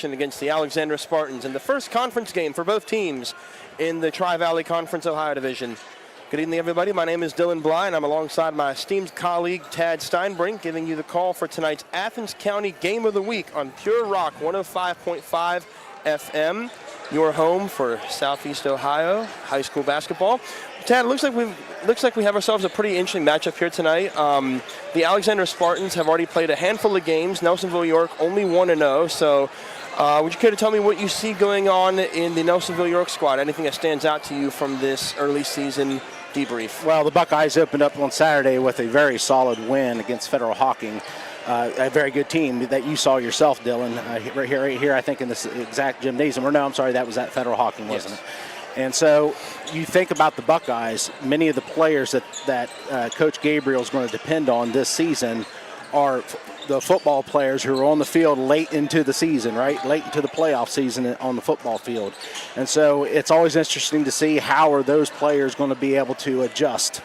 action against the Alexander Spartans in the first conference game for both teams in the Tri-Valley Conference Ohio Division. Good evening, everybody. My name is Dylan Bly, and I'm alongside my esteemed colleague, Tad Steinbrink, giving you the call for tonight's Athens County Game of the Week on Pure Rock 105.5 FM, your home for Southeast Ohio high school basketball. Tad, looks like we have ourselves a pretty interesting matchup here tonight. The Alexander Spartans have already played a handful of games. Nelsonville-York only 1-0. So would you care to tell me what you see going on in the Nelsonville-York squad? Anything that stands out to you from this early season debrief? Well, the Buckeyes opened up on Saturday with a very solid win against Federal Hawking. A very good team that you saw yourself, Dylan, right here, I think in this exact gymnasium. Or no, I'm sorry, that was at Federal Hawking, wasn't it? And so you think about the Buckeyes, many of the players that Coach Gabriel is going to depend on this season are the football players who are on the field late into the season, right? Late into the playoff season on the football field. And so it's always interesting to see how are those players going to be able to adjust,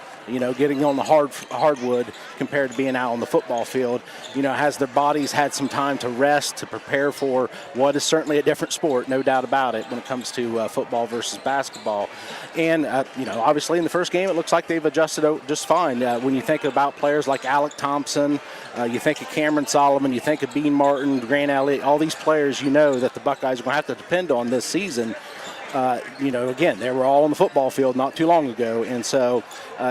getting on the hardwood compared to being out on the football field. Has their bodies had some time to rest, to prepare for what is certainly a different sport, no doubt about it, when it comes to football versus basketball. And, obviously in the first game, it looks like they've adjusted just fine. When you think about players like Alec Thompson, you think of Cameron Solomon, you think of Bean Martin, Grant Elliott, all these players that the Buckeyes are going to have to depend on this season. Again, they were all on the football field not too long ago, and so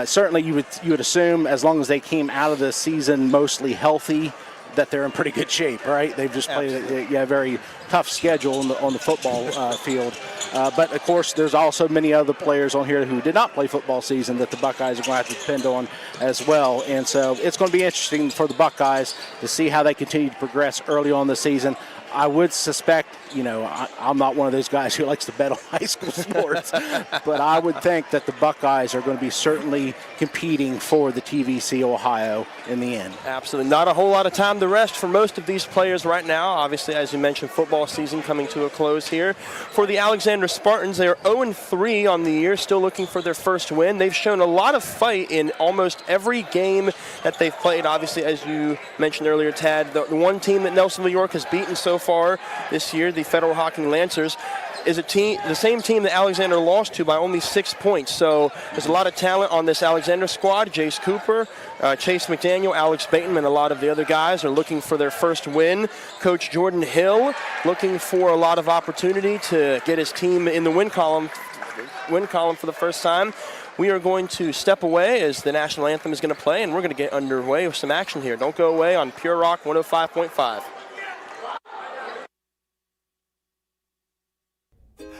certainly you would assume as long as they came out of the season mostly healthy, that they're in pretty good shape, right? They've just played a very tough schedule on the football field. But, of course, there's also many other players on here who did not play football season that the Buckeyes are going to have to depend on as well. And so it's going to be interesting for the Buckeyes to see how they continue to progress early on the season. I would suspect, I'm not one of those guys who likes to bet on high school sports, but I would think that the Buckeyes are going to be certainly competing for the TVC-Ohio in the end. Absolutely. Not a whole lot of time to rest for most of these players right now. Obviously, as you mentioned, football season coming to a close here. For the Alexander Spartans, they are 0-3 on the year, still looking for their first win. They've shown a lot of fight in almost every game that they've played. Obviously, as you mentioned earlier, Tad, the one team that Nelsonville-York has beaten so far this year, the Federal Hawking Lancers, is the same team that Alexander lost to by only 6 points. So there's a lot of talent on this Alexander squad. Jace Cooper, Chase McDaniel, Alex Bateman, and a lot of the other guys are looking for their first win. Coach Jordan Hill looking for a lot of opportunity to get his team in the win column for the first time. We are going to step away as the national anthem is going to play, and we're going to get underway with some action here. Don't go away on Pure Rock 105.5.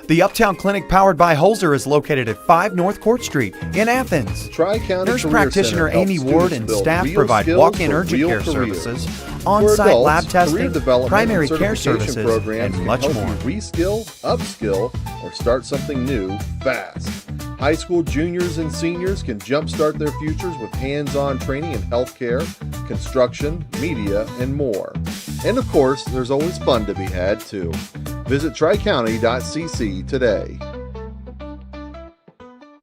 The Uptown Clinic powered by Holzer is located at 5 North Court Street in Athens. Tri-County Nurse Career practitioner Center Amy Ward and staff provide skills walk-in for urgent real care careers. services, For on-site adults, lab career testing, development primary and care certification services, programs and can much help more. you reskill, upskill, or start something new fast. High school juniors and seniors can jumpstart their futures with hands-on training in healthcare, construction, media, and more. And of course, there's always fun to be had too. Visit tricounty.cc today.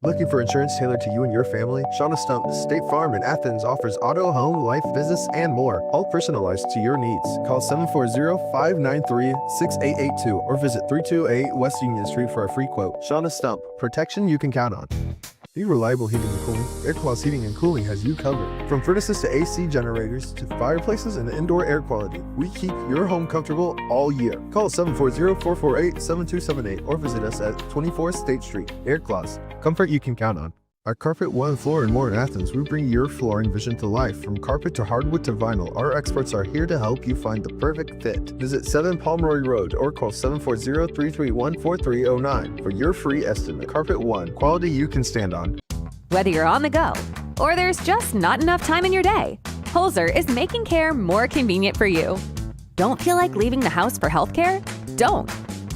Looking for insurance tailored to you and your family? Shauna Stump State Farm in Athens offers auto, home, life, business, and more, all personalized to your needs. Call 740-593-6882 or visit 328 West Union Street for a free quote. Shauna Stump, protection you can count on. Be Reliable Heating and Cooling. Airclass Heating and Cooling has you covered. From furnaces to AC generators to fireplaces and indoor air quality, we keep your home comfortable all year. Call 740-448-7278 or visit us at 24 State Street. Airclass, comfort you can count on. At Carpet One Floor and More in Athens, we bring your flooring vision to life. From carpet to hardwood to vinyl, our experts are here to help you find the perfect fit. Visit 7 Pomeroy Road or call 740-331-4309 for your free estimate. Carpet One, quality you can stand on. Whether you're on the go or there's just not enough time in your day, Holzer is making care more convenient for you. Don't feel like leaving the house for healthcare? Don't.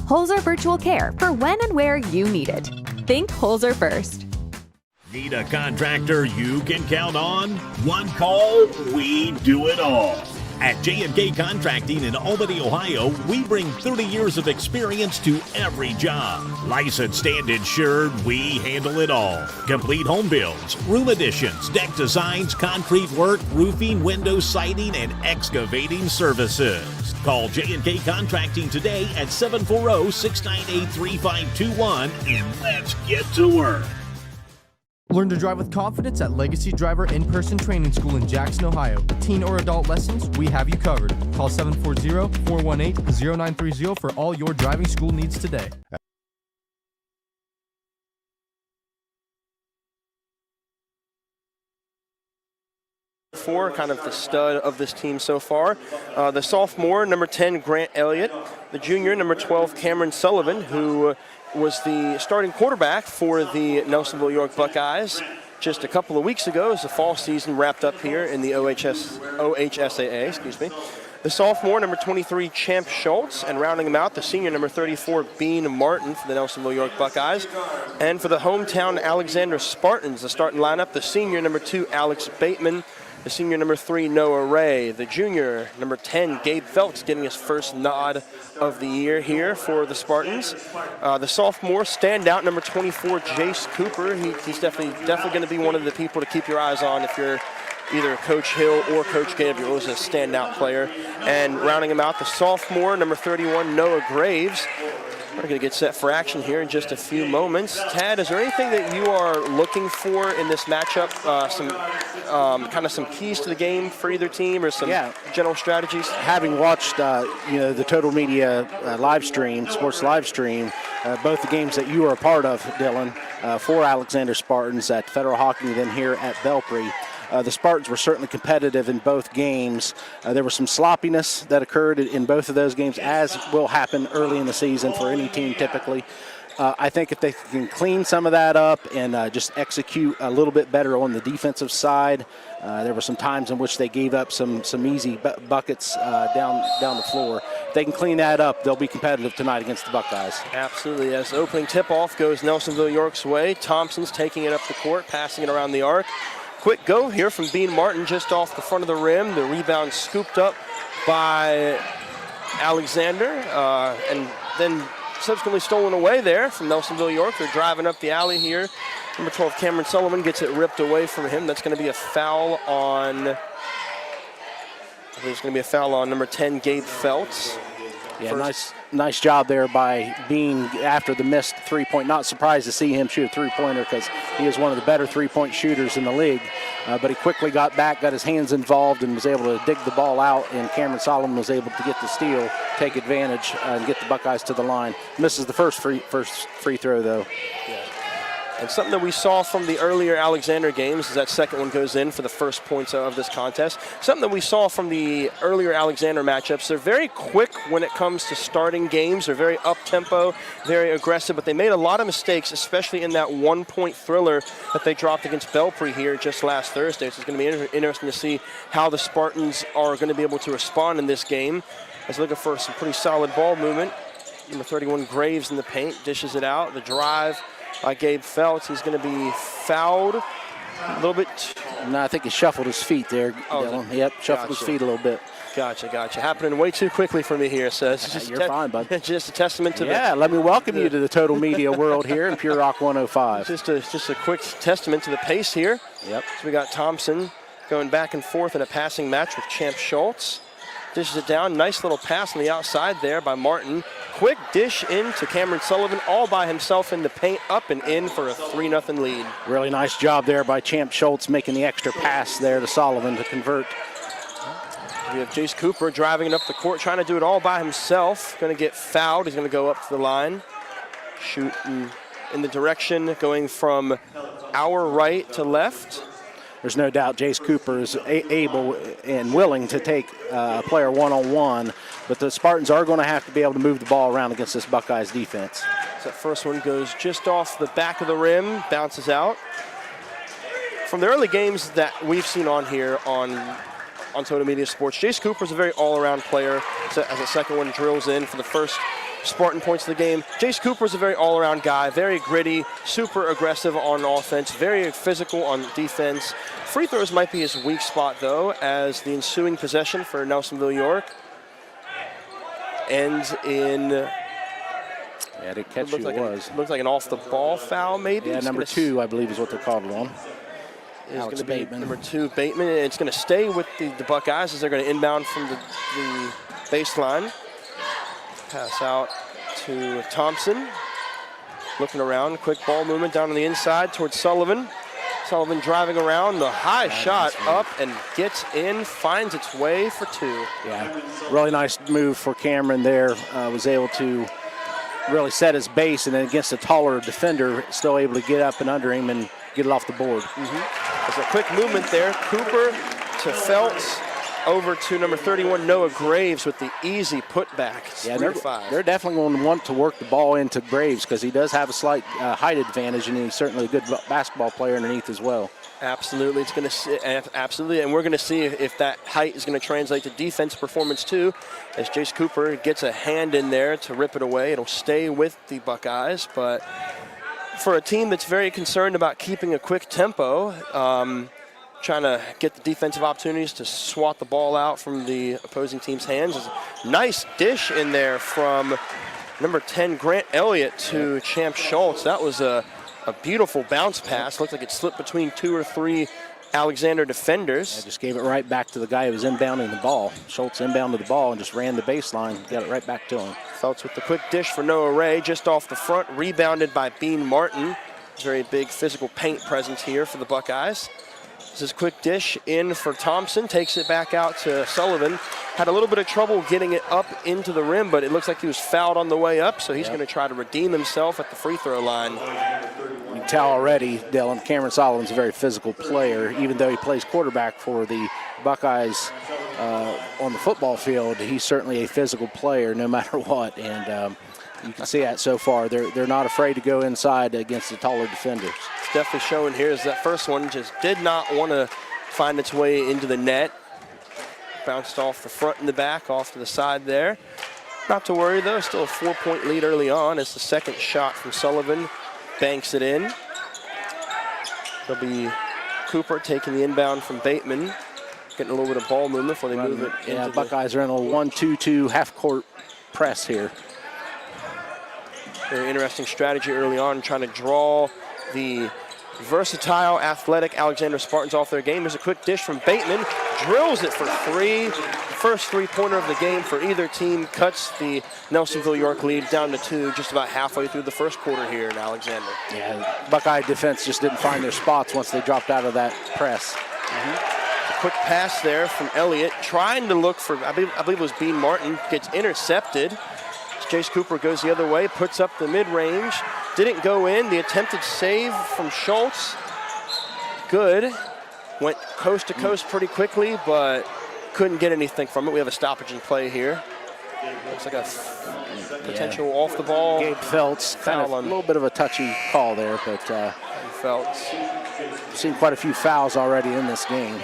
Holzer Virtual Care for when and where you need it. Think Holzer first. Need a contractor you can count on? One call, we do it all. At J&K Contracting in Albany, Ohio, we bring 30 years of experience to every job. Licensed and insured, we handle it all. Complete home builds, room additions, deck designs, concrete work, roofing, window siding, and excavating services. Call J&K Contracting today at 740-698-3521 and let's get to work. Learn to drive with confidence at Legacy Driver In-Person Training School in Jackson, Ohio. Teen or adult lessons, we have you covered. Call 740-418-0930 for all your driving school needs today. Kind of the stud of this team so far. The sophomore, number 10, Grant Elliott. The junior, number 12, Cameron Sullivan, who was the starting quarterback for the Nelsonville-York Buckeyes just a couple of weeks ago as the fall season wrapped up here in the OHSAA. The sophomore, number 23, Champ Schultz, and rounding him out, the senior, number 34, Bean Martin for the Nelsonville-York Buckeyes. And for the hometown Alexander Spartans, the starting lineup, the senior, number 2, Alex Bateman, the senior, number 3, Noah Ray. The junior, number 10, Gabe Phelps, getting his first nod of the year here for the Spartans. The sophomore standout, number 24, Jace Cooper. He's definitely going to be one of the people to keep your eyes on if you're either Coach Hill or Coach Gabriel is a standout player. And rounding him out, the sophomore, number 31, Noah Graves. We're going to get set for action here in just a few moments. Tad, is there anything that you are looking for in this matchup? Some keys to the game for either team, or some general strategies? Having watched, the Total Media live stream, sports live stream, both the games that you were a part of, Dylan, for Alexander Spartans at Federal Hockey, then here at Belpre. The Spartans were certainly competitive in both games. There was some sloppiness that occurred in both of those games, as will happen early in the season for any team typically. I think if they can clean some of that up and just execute a little bit better on the defensive side, there were some times in which they gave up some easy buckets down the floor. If they can clean that up, they'll be competitive tonight against the Buckeyes. Absolutely. As the opening tip-off goes Nelsonville-York's way, Thompson's taking it up the court, passing it around the arc. Quick go here from Bean Martin just off the front of the rim. The rebound scooped up by Alexander and then subsequently stolen away there from Nelsonville-York. They're driving up the alley here. Number 12, Cameron Sullivan, gets it ripped away from him. That's going to be a foul on, I believe it's going to be a foul on number 10, Gabe Phelps. Yeah, nice job there by Bean after the missed three-point. Not surprised to see him shoot a three-pointer because he is one of the better three-point shooters in the league. But he quickly got back, got his hands involved, and was able to dig the ball out, and Cameron Solomon was able to get the steal, take advantage, and get the Buckeyes to the line. Misses the first free throw, though. Yeah. And something that we saw from the earlier Alexander games, as that second one goes in for the first points of this contest, something that we saw from the earlier Alexander matchups, they're very quick when it comes to starting games. They're very up-tempo, very aggressive, but they made a lot of mistakes, especially in that one-point thriller that they dropped against Belpre here just last Thursday. So it's going to be interesting to see how the Spartans are going to be able to respond in this game. I was looking for some pretty solid ball movement. Number 31, Graves in the paint, dishes it out. The drive by Gabe Phelps. He's going to be fouled a little bit. No, I think he shuffled his feet there. Yep, shuffled his feet a little bit. Gotcha. Happening way too quickly for me here. So it's just you're fine, bud. Just a testament to let me welcome you to the Total Media world here in Pure Rock 105. Just a quick testament to the pace here. Yep. So we got Thompson going back and forth in a passing match with Champ Schultz. Dishes it down. Nice little pass on the outside there by Martin. Quick dish in to Cameron Sullivan, all by himself in the paint, up and in for a 3-0 lead. Really nice job there by Champ Schultz, making the extra pass there to Sullivan to convert. We have Jace Cooper driving it up the court, trying to do it all by himself. Going to get fouled. He's going to go up to the line. Shooting in the direction going from our right to left. There's no doubt Jace Cooper is able and willing to take a player one-on-one, but the Spartans are going to have to be able to move the ball around against this Buckeyes defense. So that first one goes just off the back of the rim, bounces out. From the early games that we've seen on here on on Total Media Sports. Jace Cooper's a very all-around player. So as the second one drills in for the first Spartan points of the game. Jace Cooper's a very all-around guy, very gritty, super aggressive on offense, very physical on defense. Free throws might be his weak spot, though, as the ensuing possession for Nelsonville-York ends in... Yeah, the catch looks like an off-the-ball foul, maybe. Yeah, number 2, I believe, is what they're called on. Is going to be number 2, Bateman. And it's going to stay with the Buckeyes as they're going to inbound from the baseline. Pass out to Thompson. Looking around, quick ball movement down on the inside towards Sullivan. Sullivan driving around, the high shot up and gets in, finds its way for 2. Yeah, really nice move for Cameron there. Was able to really set his base, and then against a taller defender, still able to get up and under him and get it off the board. There's a quick movement there. Cooper to Feltz. Over to number 31, Noah Graves with the easy putback. Yeah, they're definitely going to want to work the ball into Graves because he does have a slight height advantage, and he's certainly a good basketball player underneath as well. Absolutely, it's going to absolutely, and we're going to see if that height is going to translate to defense performance too. As Jace Cooper gets a hand in there to rip it away, it'll stay with the Buckeyes. But for a team that's very concerned about keeping a quick tempo. Trying to get the defensive opportunities to swat the ball out from the opposing team's hands. Nice dish in there from number 10, Grant Elliott, to Champ Schultz. That was a beautiful bounce pass. Looked like it slipped between 2 or 3 Alexander defenders. Yeah, just gave it right back to the guy who was inbounding the ball. Schultz inbounded the ball and just ran the baseline, got it right back to him. Feltz with the quick dish for Noah Ray, just off the front, rebounded by Bean Martin. Very big physical paint presence here for the Buckeyes. This is quick dish in for Thompson, takes it back out to Sullivan. Had a little bit of trouble getting it up into the rim, but it looks like he was fouled on the way up, so he's going to try to redeem himself at the free throw line. You can tell already, Dylan, Cameron Sullivan's a very physical player. Even though he plays quarterback for the Buckeyes on the football field, he's certainly a physical player no matter what, and you can see that so far. They're not afraid to go inside against the taller defenders. It's definitely showing here as that first one just did not want to find its way into the net. Bounced off the front and the back, off to the side there. Not to worry though, still a 4-point lead early on as the second shot from Sullivan banks it in. There'll be Cooper taking the inbound from Bateman, getting a little bit of ball movement before they move it into the Buckeyes are in a 1-2-2 half-court press here. Very interesting strategy early on, trying to draw the versatile, athletic Alexander Spartans off their game. There's a quick dish from Bateman, drills it for 3. First three-pointer of the game for either team, cuts the Nelsonville-York lead down to 2 just about halfway through the first quarter here in Alexander. Yeah, Buckeye defense just didn't find their spots once they dropped out of that press. A quick pass there from Elliott, trying to look for, I believe it was Bean Martin, gets intercepted. Jace Cooper goes the other way, puts up the mid-range, didn't go in. The attempted save from Schultz, good. Went coast to coast pretty quickly, but couldn't get anything from it. We have a stoppage in play here. Looks like a potential off the ball. Gabe Feltz, kind of a little bit of a touchy call there, but Feltz. Seen quite a few fouls already in this game.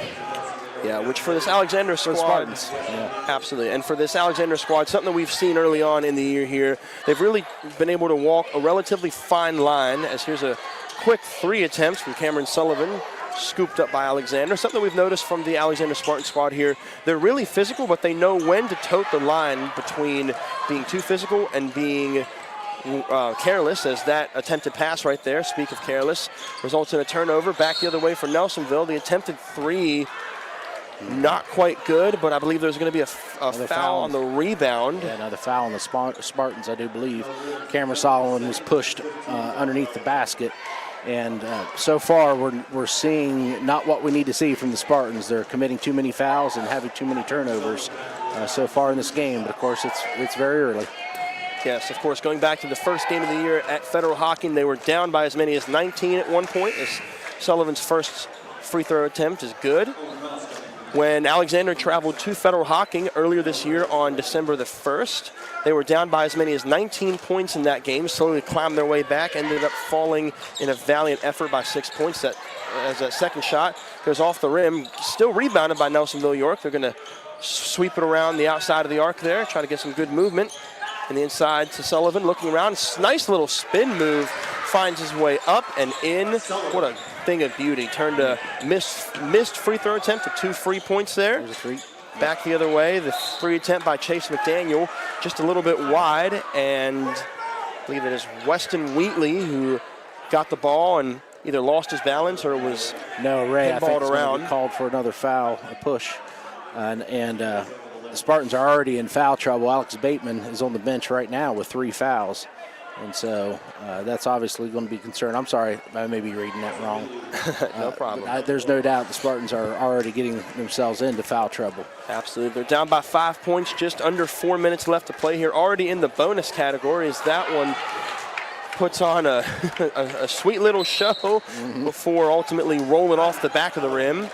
Yeah, which for this Alexander squad, Spartans. Yeah. Absolutely. And for this Alexander squad, something that we've seen early on in the year here, they've really been able to walk a relatively fine line, as here's a quick 3 attempts from Cameron Sullivan, scooped up by Alexander. Something we've noticed from the Alexander Spartan squad here, they're really physical, but they know when to tote the line between being too physical and being careless, as that attempted pass right there, speak of careless, results in a turnover. Back the other way for Nelsonville. The attempted 3, not quite good, but I believe there's going to be a foul on the rebound. Yeah, another foul on the Spartans, I do believe. Cameron Sullivan was pushed underneath the basket. And so far, we're seeing not what we need to see from the Spartans. They're committing too many fouls and having too many turnovers so far in this game. But, of course, it's very early. Yes, of course, going back to the first game of the year at Federal Hocking, they were down by as many as 19 at one point. As Sullivan's first free throw attempt is good. When Alexander traveled to Federal Hocking earlier this year on December the 1st, they were down by as many as 19 points in that game, slowly climbed their way back, ended up falling in a valiant effort by 6 points. That, as that second shot goes off the rim, still rebounded by Nelsonville-York. They're going to sweep it around the outside of the arc there, try to get some good movement. And the inside to Sullivan, looking around. Nice little spin move, finds his way up and in. What a thing of beauty. Turned a missed free throw attempt to 2 free points there. There's a three. Back the other way, the free attempt by Chase McDaniel, just a little bit wide, and I believe it is Weston Wheatley who got the ball and either lost his balance or was No, Ray, I think it's around. going to be called for another foul, a push. And the Spartans are already in foul trouble. Alex Bateman is on the bench right now with 3 fouls. And so that's obviously going to be concerned. I'm sorry, I may be reading that wrong. No problem. There's no doubt the Spartans are already getting themselves into foul trouble. Absolutely. They're down by 5 points, just under 4 minutes left to play here. Already in the bonus category as that one puts on a sweet little show before ultimately rolling off the back of the rim.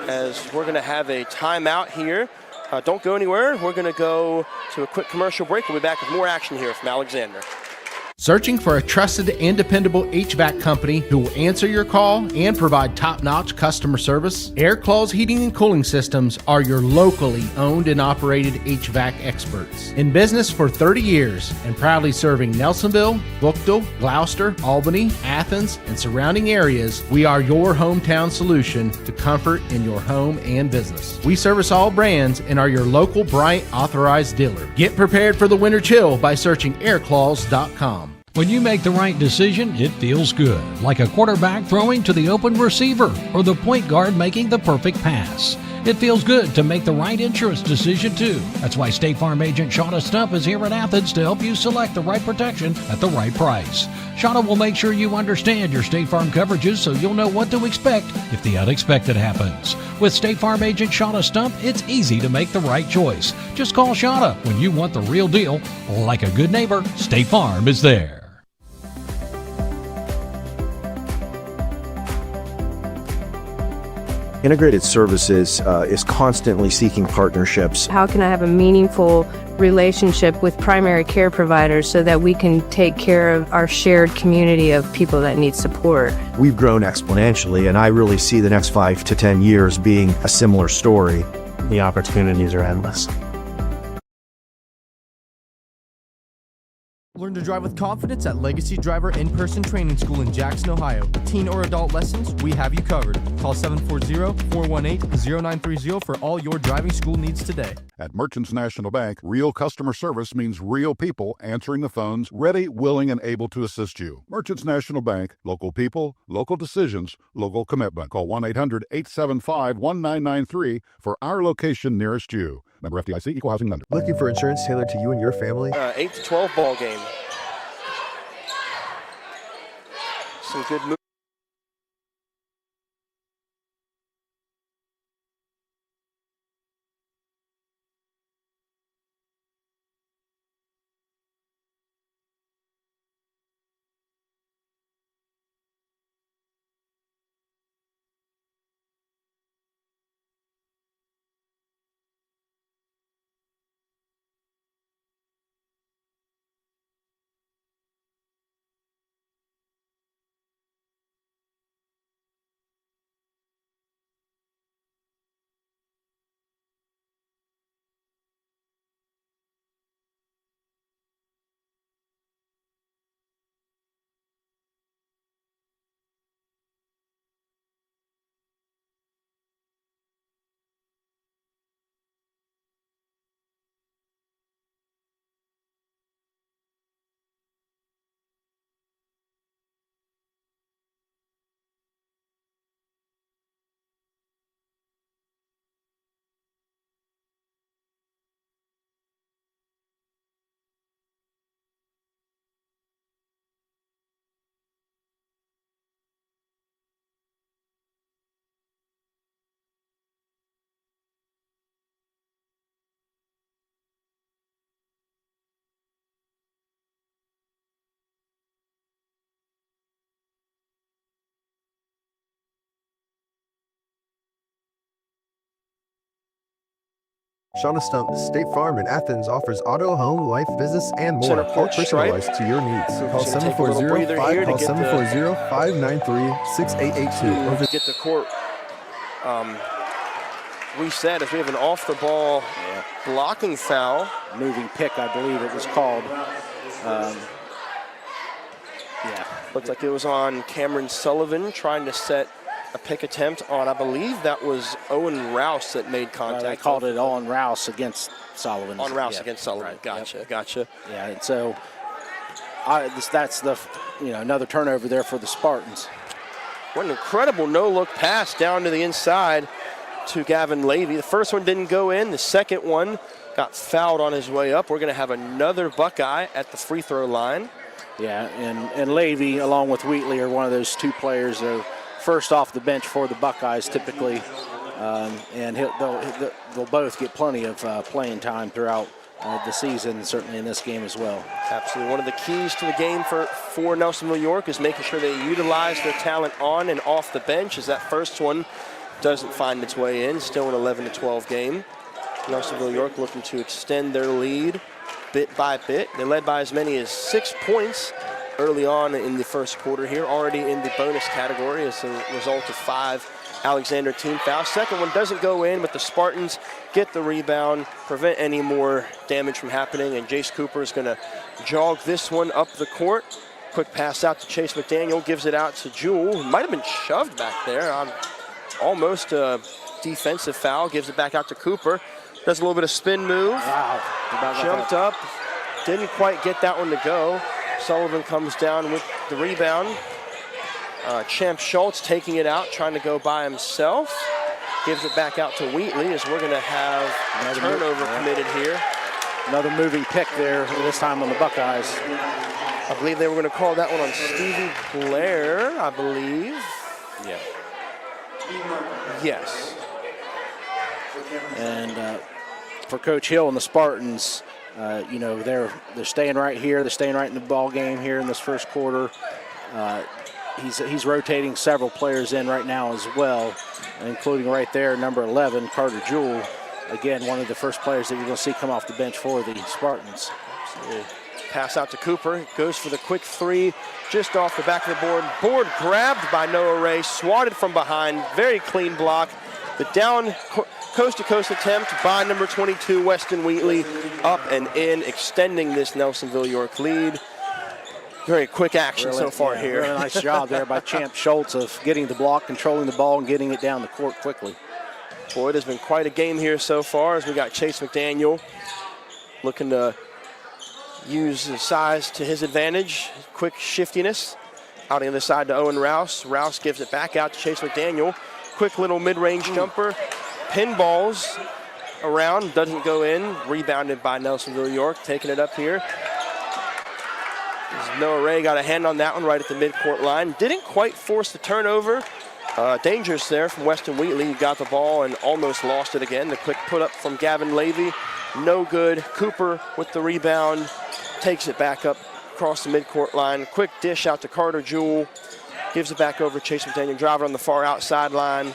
As we're going to have a timeout here. Don't go anywhere. We're going to go to a quick commercial break. We'll be back with more action here from Alexander. Searching for a trusted and dependable HVAC company who will answer your call and provide top-notch customer service? Air Claws Heating and Cooling Systems are your locally owned and operated HVAC experts. In business for 30 years and proudly serving Nelsonville, Bookville, Gloucester, Albany, Athens, and surrounding areas, we are your hometown solution to comfort in your home and business. We service all brands and are your local Bryant authorized dealer. Get prepared for the winter chill by searching airclaws.com. When you make the right decision, it feels good, like a quarterback throwing to the open receiver or the point guard making the perfect pass. It feels good to make the right insurance decision, too. That's why State Farm agent Shauna Stump is here at Athens to help you select the right protection at the right price. Shauna will make sure you understand your State Farm coverages so you'll know what to expect if the unexpected happens. With State Farm agent Shauna Stump, it's easy to make the right choice. Just call Shauna when you want the real deal. Like a good neighbor, State Farm is there. Integrated Services is constantly seeking partnerships. How can I have a meaningful relationship with primary care providers so that we can take care of our shared community of people that need support? We've grown exponentially, and I really see the next 5 to 10 years being a similar story. The opportunities are endless. Learn to drive with confidence at Legacy Driver in-person training school in Jackson, Ohio. Teen or adult lessons, we have you covered. Call 740-418-0930 for all your driving school needs today. At Merchants National Bank, real customer service means real people answering the phones, ready, willing, and able to assist you. Merchants National Bank, local people, local decisions, local commitment. Call 1-800-875-1993 for our location nearest you. Member FDIC, Equal Housing Lender. Looking for insurance tailored to you and your family? 8 to 12 ball game. Some good moves. Shauna Stump State Farm in Athens offers auto, home, life, business, and more. Center All court personalized to your needs. Call Just gonna take a little breather here to get 740-593-6882. to get the court reset as we have an off-the-ball blocking foul. Moving pick, I believe it was called. Looked like it was on Cameron Sullivan trying to set a pick attempt on, I believe that was Owen Rouse that made contact. They called it on Rouse against Sullivan. On Rouse against Sullivan. Right. Gotcha. Yeah, and so that's the another turnover there for the Spartans. What an incredible no-look pass down to the inside to Gavin Levy. The first one didn't go in. The second one got fouled on his way up. We're going to have another Buckeye at the free throw line. Yeah, and Levy, along with Wheatley, are one of those two players that are first off the bench for the Buckeyes typically, and they'll both get plenty of playing time throughout the season, certainly in this game as well. Absolutely. One of the keys to the game for Nelsonville-York is making sure they utilize their talent on and off the bench, as that first one doesn't find its way in. Still an 11-12 game. Nelsonville-York looking to extend their lead bit by bit. They led by as many as 6 points early on in the first quarter here, already in the bonus category as a result of 5 Alexander team fouls. Second one doesn't go in, but the Spartans get the rebound, prevent any more damage from happening, and Jace Cooper is going to jog this one up the court. Quick pass out to Chase McDaniel, gives it out to Jewell, who might have been shoved back there on almost a defensive foul, gives it back out to Cooper. Does a little bit of spin move. Wow. Jumped up, didn't quite get that one to go. Sullivan comes down with the rebound. Champ Schultz taking it out, trying to go by himself. Gives it back out to Wheatley as we're going to have a turnover committed here. Another moving pick there, this time on the Buckeyes. I believe they were going to call that one on Stevie Blair, I believe. Yeah. Yes. And for Coach Hill and the Spartans, they're staying right here. They're staying right in the ball game here in this first quarter. He's rotating several players in right now as well, including right there, number 11, Carter Jewell. Again, one of the first players that you're going to see come off the bench for the Spartans. Absolutely. Pass out to Cooper. Goes for the quick three just off the back of the board. Board grabbed by Noah Ray, swatted from behind. Very clean block. The down coast-to-coast attempt by number 22, Weston Wheatley, up and in, extending this Nelsonville-York lead. Very quick action so far here. Really nice job there by Champ Schultz of getting the block, controlling the ball, and getting it down the court quickly. Boy, it has been quite a game here so far as we got Chase McDaniel looking to use his size to his advantage. Quick shiftiness. Out the other side to Owen Rouse. Rouse gives it back out to Chase McDaniel. Quick little mid-range jumper. Pinballs around, doesn't go in. Rebounded by Nelsonville-York, taking it up here. Noah Ray got a hand on that one right at the midcourt line. Didn't quite force the turnover. Dangerous there from Weston Wheatley. He got the ball and almost lost it again. The quick put up from Gavin Levy. No good. Cooper with the rebound. Takes it back up across the midcourt line. Quick dish out to Carter Jewell. Gives it back over to Chase McDaniel. Driving on the far outside line.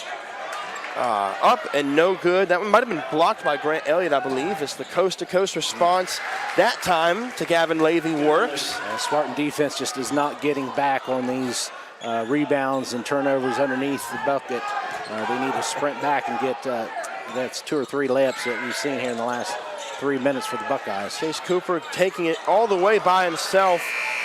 Up and no good. That one might have been blocked by Grant Elliott, I believe. It's the coast-to-coast response. That time to Gavin Levy works. Spartan defense just is not getting back on these rebounds and turnovers underneath the bucket. They need to sprint back and get that's 2 or 3 layups that we've seen here in the last 3 minutes for the Buckeyes. Chase Cooper taking it all the way by himself.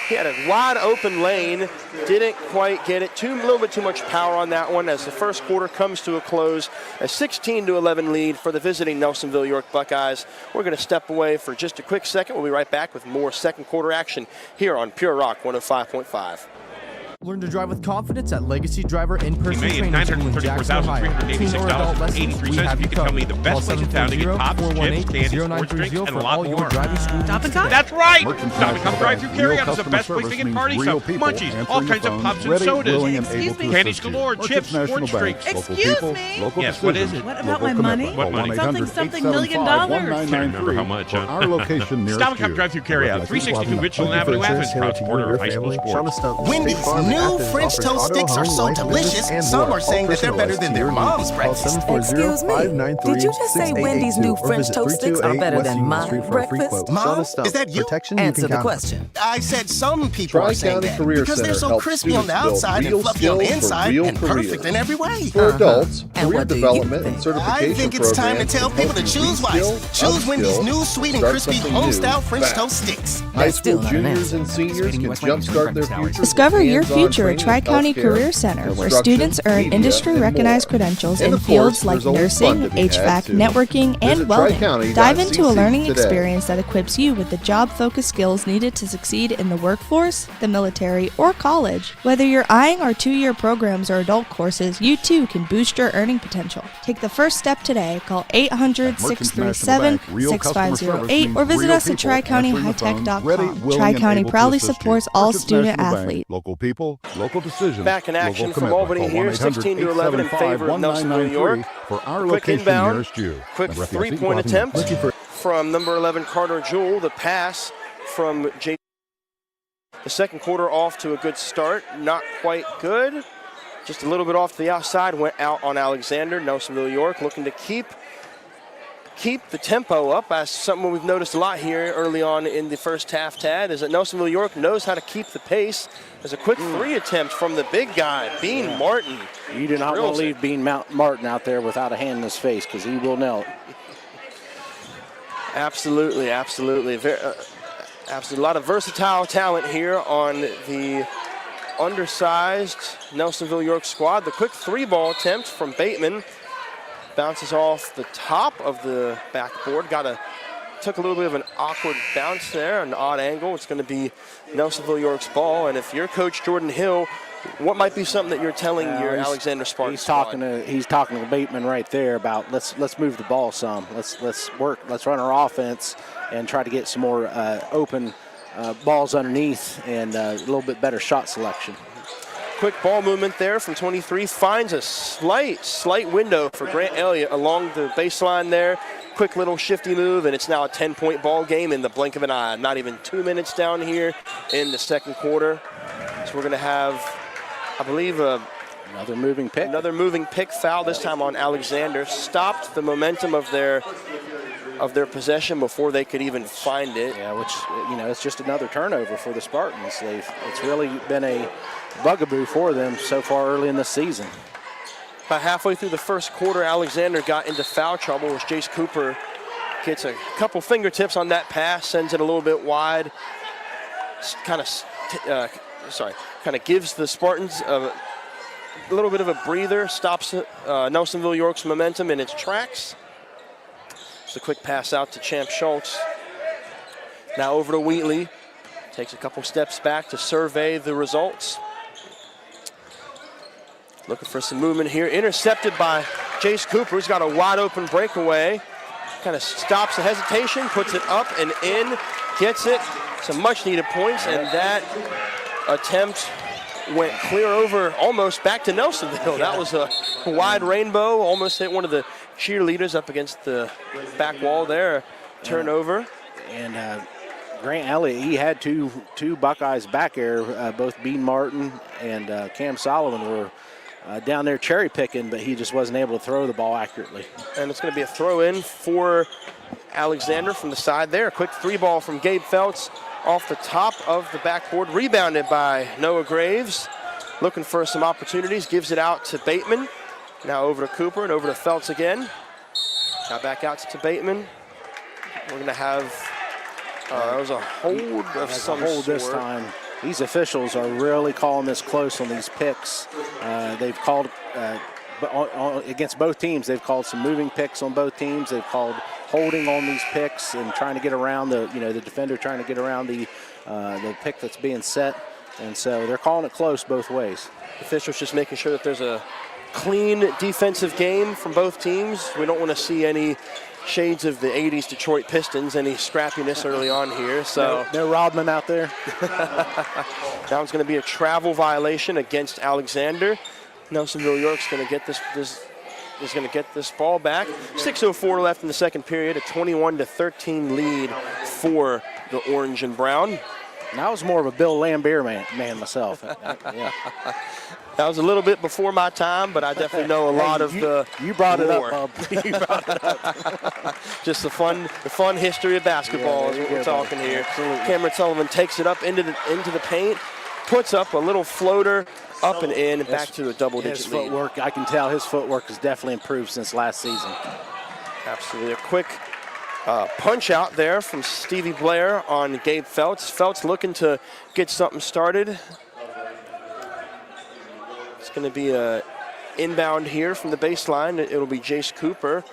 He had a wide open lane, didn't quite get it. A little bit too much power on that one as the first quarter comes to a close. A 16-11 lead for the visiting Nelsonville-York Buckeyes. We're going to step away for just a quick second. We'll be right back with more second quarter action here on Pure Rock 105.5. Learn to drive with confidence at Legacy Driver in-person training school in Jackson, Ohio. Teen or adult lessons, we have you covered. Tell me the best place in town to get pops, chips, candy, sports drinks, and a lot more. Stop and Come. That's right! Stop and Come drive-through carry-out is the best place to get party stuff, munchies, all kinds of pops and sodas. Excuse me. Candies galore, chips, sports drinks. Excuse me? Yes, what is it? What about my money? What money? Something $1 million. Can't remember how much, huh? Our location nearest Stop and Come drive-through carry-out, 362 Richland Avenue, Athens, proud supporter of high school sports. Wendy's New Athens French offers toast auto, sticks are home, so life, business, delicious. and Some more. are saying All that they're better personalized than to their your mom's needs. Call breakfast. 740-593-6882 Did you just say Wendy's new or French visit toast sticks are 328 better West than Union my Street for a free breakfast? quote. Mom, Shauna Stump. is that you? Protection Answer you can the count on. question. I said some people are saying Tri-County that Career because they're Center so helps crispy on the students build outside real and fluffy on the skills for inside real and perfect careers. in every way. For adults, And career what do you development and think? certification I think it's time to programs tell can people help to you choose reskill, wisely. Choose Wendy's upskill, new sweet and start crispy something home-style new, French fast. toast sticks. High That's still school not an juniors answer. and seniors can jumpstart their futures. Discover with your hands-on future at training in Tri-County healthcare, Career Center, where construction, students earn media, industry-recognized and more. credentials And in of course, fields like there's always fun nursing, to be had, HVAC, too. networking, and Visit welding. tri-county.cc Dive into a learning today. experience that equips you with the job-focused skills needed to succeed in the workforce, the military, or college. Whether you're eyeing our 2-year programs or adult courses, you too can boost your earning potential. Take the first step today. Call 800-637-6508 or visit us at TriCountyHighTech.com. Tri-County proudly supports all student athletes. Local people, local decisions. Back in action local from commitment. Albany Call here, 16-11 in favor of 1-800-875-1993 Nelsonville-York. for our Quick location inbound, nearest you. quick Number 3-point attempt from number 11 Carter Jewell. The pass from J. The second quarter off to a good start. Not quite good. Just a little bit off to the outside. Went out on Alexander. Nelsonville-York looking to keep the tempo up. That's something we've noticed a lot here early on in the first half, Tad, is that Nelsonville-York knows how to keep the pace. There's a quick 3 attempt from the big guy, Bean Martin. You do not want to leave Bean Martin out there without a hand in his face, because he will nail it. Absolutely, absolutely. Absolutely. A lot of versatile talent here on the undersized Nelsonville-York squad. The quick 3-ball attempt from Bateman bounces off the top of the backboard. Took a little bit of an awkward bounce there, an odd angle. It's going to be Nelsonville-York's ball. And if you're Coach Jordan Hill, what might be something that you're telling your Alexander Spartans squad? He's talking to Bateman right there about let's move the ball some. Let's run our offense and try to get some more open balls underneath and a little bit better shot selection. Quick ball movement there from 23. Finds a slight window for Grant Elliott along the baseline there. Quick little shifty move, and it's now a 10-point ball game in the blink of an eye. Not even 2 minutes down here in the second quarter. So we're going to have, I believe, another moving pick foul, this time on Alexander. Stopped the momentum of their possession before they could even find it. Yeah, which, it's just another turnover for the Spartans. It's really been a bugaboo for them so far early in the season. About halfway through the first quarter, Alexander got into foul trouble as Jace Cooper gets a couple fingertips on that pass, sends it a little bit wide. Kind of gives the Spartans a little bit of a breather, stops Nelsonville-York's momentum in its tracks. It's a quick pass out to Champ Schultz. Now over to Wheatley. Takes a couple steps back to survey the results. Looking for some movement here. Intercepted by Jace Cooper, who's got a wide open breakaway. Kind of stops the hesitation, puts it up and in, gets it. Some much needed points, and that attempt went clear over, almost back to Nelsonville. That was a wide rainbow, almost hit one of the cheerleaders up against the back wall there. Turnover. And Grant Elliott, he had two Buckeyes back there. Both Bean Martin and Cam Solomon were down there cherry picking, but he just wasn't able to throw the ball accurately. And it's going to be a throw in for Alexander from the side there. A quick 3-ball from Gabe Feltz off the top of the backboard, rebounded by Noah Graves. Looking for some opportunities, gives it out to Bateman. Now over to Cooper and over to Feltz again. Now back out to Bateman. We're going to have, that was a hold of some sort. This time. These officials are really calling this close on these picks. They've called, against both teams, they've called some moving picks on both teams. They've called holding on these picks and trying to get around the defender trying to get around the pick that's being set. And so they're calling it close both ways. Officials just making sure that there's a clean defensive game from both teams. We don't want to see any shades of the 80s Detroit Pistons, any scrappiness early on here. So no Rodman out there. That one's going to be a travel violation against Alexander. Nelsonville-York's going to get this ball back. 6:04 left in the second period, a 21-13 lead for the Orange and Brown. And I was more of a Bill Lambier man myself. Yeah. That was a little bit before my time, but I definitely know a lot of the You brought it lore. up, Bub. You brought it up. Just the fun history of basketball is what we're talking here. Absolutely. Cameron Sullivan takes it up into the paint, puts up a little floater, up and in, and back to a double-digit His lead. footwork, I can tell his footwork has definitely improved since last season. Absolutely. A quick punch out there from Stevie Blair on Gabe Feltz. Feltz looking to get something started. It's going to be a inbound here from the baseline. It'll be Jace Cooper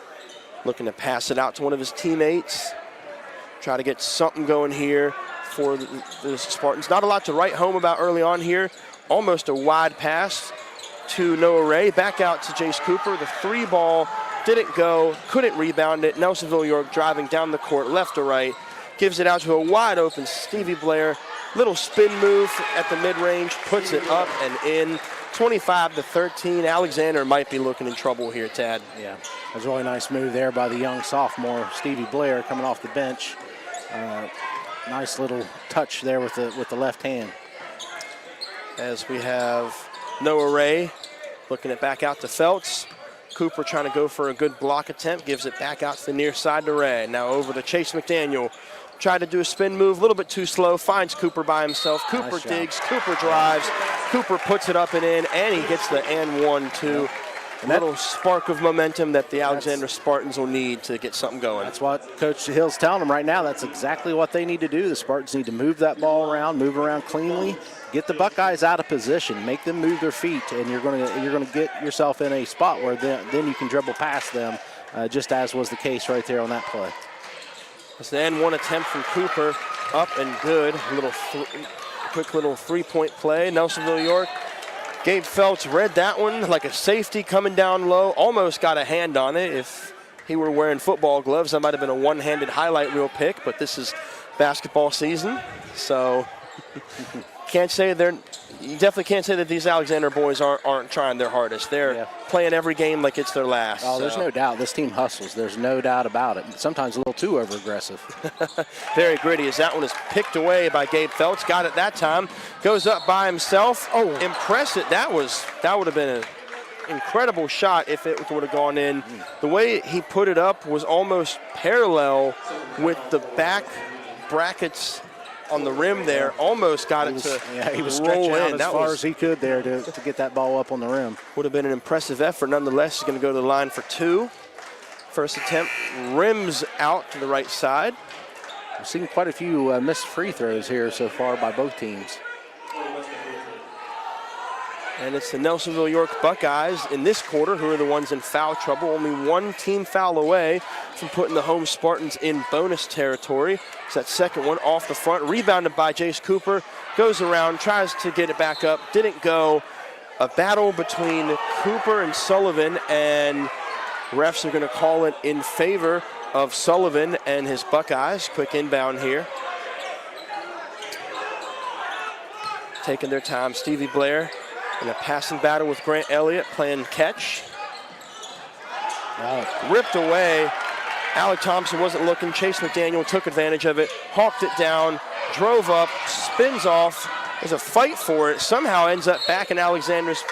looking to pass it out to one of his teammates. Try to get something going here for the Spartans. Not a lot to write home about early on here. Almost a wide pass to Noah Ray. Back out to Jace Cooper. The 3 ball didn't go, couldn't rebound it. Nelsonville-York driving down the court left to right. Gives it out to a wide open Stevie Blair. Little spin move at the mid-range. Puts it up and in. 25-13. Alexander might be looking in trouble here, Tad. Yeah, that was a really nice move there by the young sophomore Stevie Blair coming off the bench. Nice little touch there with the left hand. As we have Noah Ray looking it back out to Feltz. Cooper trying to go for a good block attempt. Gives it back out to the near side to Ray. Now over to Chase McDaniel. Tried to do a spin move, a little bit too slow. Finds Cooper by himself. Cooper Nice digs. Cooper drives. Cooper puts it up and in, and he gets the and 1-2. A little spark of momentum that the Alexander Spartans will need to get something going. That's what Coach Hill's telling them right now. That's exactly what they need to do. The Spartans need to move that ball around, move around cleanly, get the Buckeyes out of position, make them move their feet, and you're going to get yourself in a spot where then you can dribble past them, just as was the case right there on that play. It's the N1 attempt from Cooper, up and good. Quick little three-point play. Nelsonville-York. Gabe Feltz read that one like a safety coming down low. Almost got a hand on it. If he were wearing football gloves, that might have been a one-handed highlight reel pick, but this is basketball season, so you definitely can't say that these Alexander boys aren't trying their hardest. They're playing every game like it's their last. Oh, there's no doubt. This team hustles. There's no doubt about it. Sometimes a little too over-aggressive. Very gritty as that one is picked away by Gabe Feltz. Got it that time. Goes up by himself. Oh, impressive. That would have been an incredible shot if it would have gone in. The way he put it up was almost parallel with the back brackets on the rim there. Almost got it to he was roll stretching out in. as far as he could there to get that ball up on the rim. Would have been an impressive effort. Nonetheless, he's going to go to the line for 2. First attempt rims out to the right side. We've seen quite a few missed free throws here so far by both teams. And it's the Nelsonville-York Buckeyes in this quarter who are the ones in foul trouble. Only one team foul away from putting the home Spartans in bonus territory. It's that second one off the front, rebounded by Jace Cooper. Goes around, tries to get it back up, didn't go. A battle between Cooper and Sullivan, and refs are going to call it in favor of Sullivan and his Buckeyes. Quick inbound here. Taking their time, Stevie Blair in a passing battle with Grant Elliott playing catch. Ripped away. Alec Thompson wasn't looking. Chase McDaniel took advantage of it, hawked it down, drove up, spins off. There's a fight for it. Somehow ends up back in Alexander's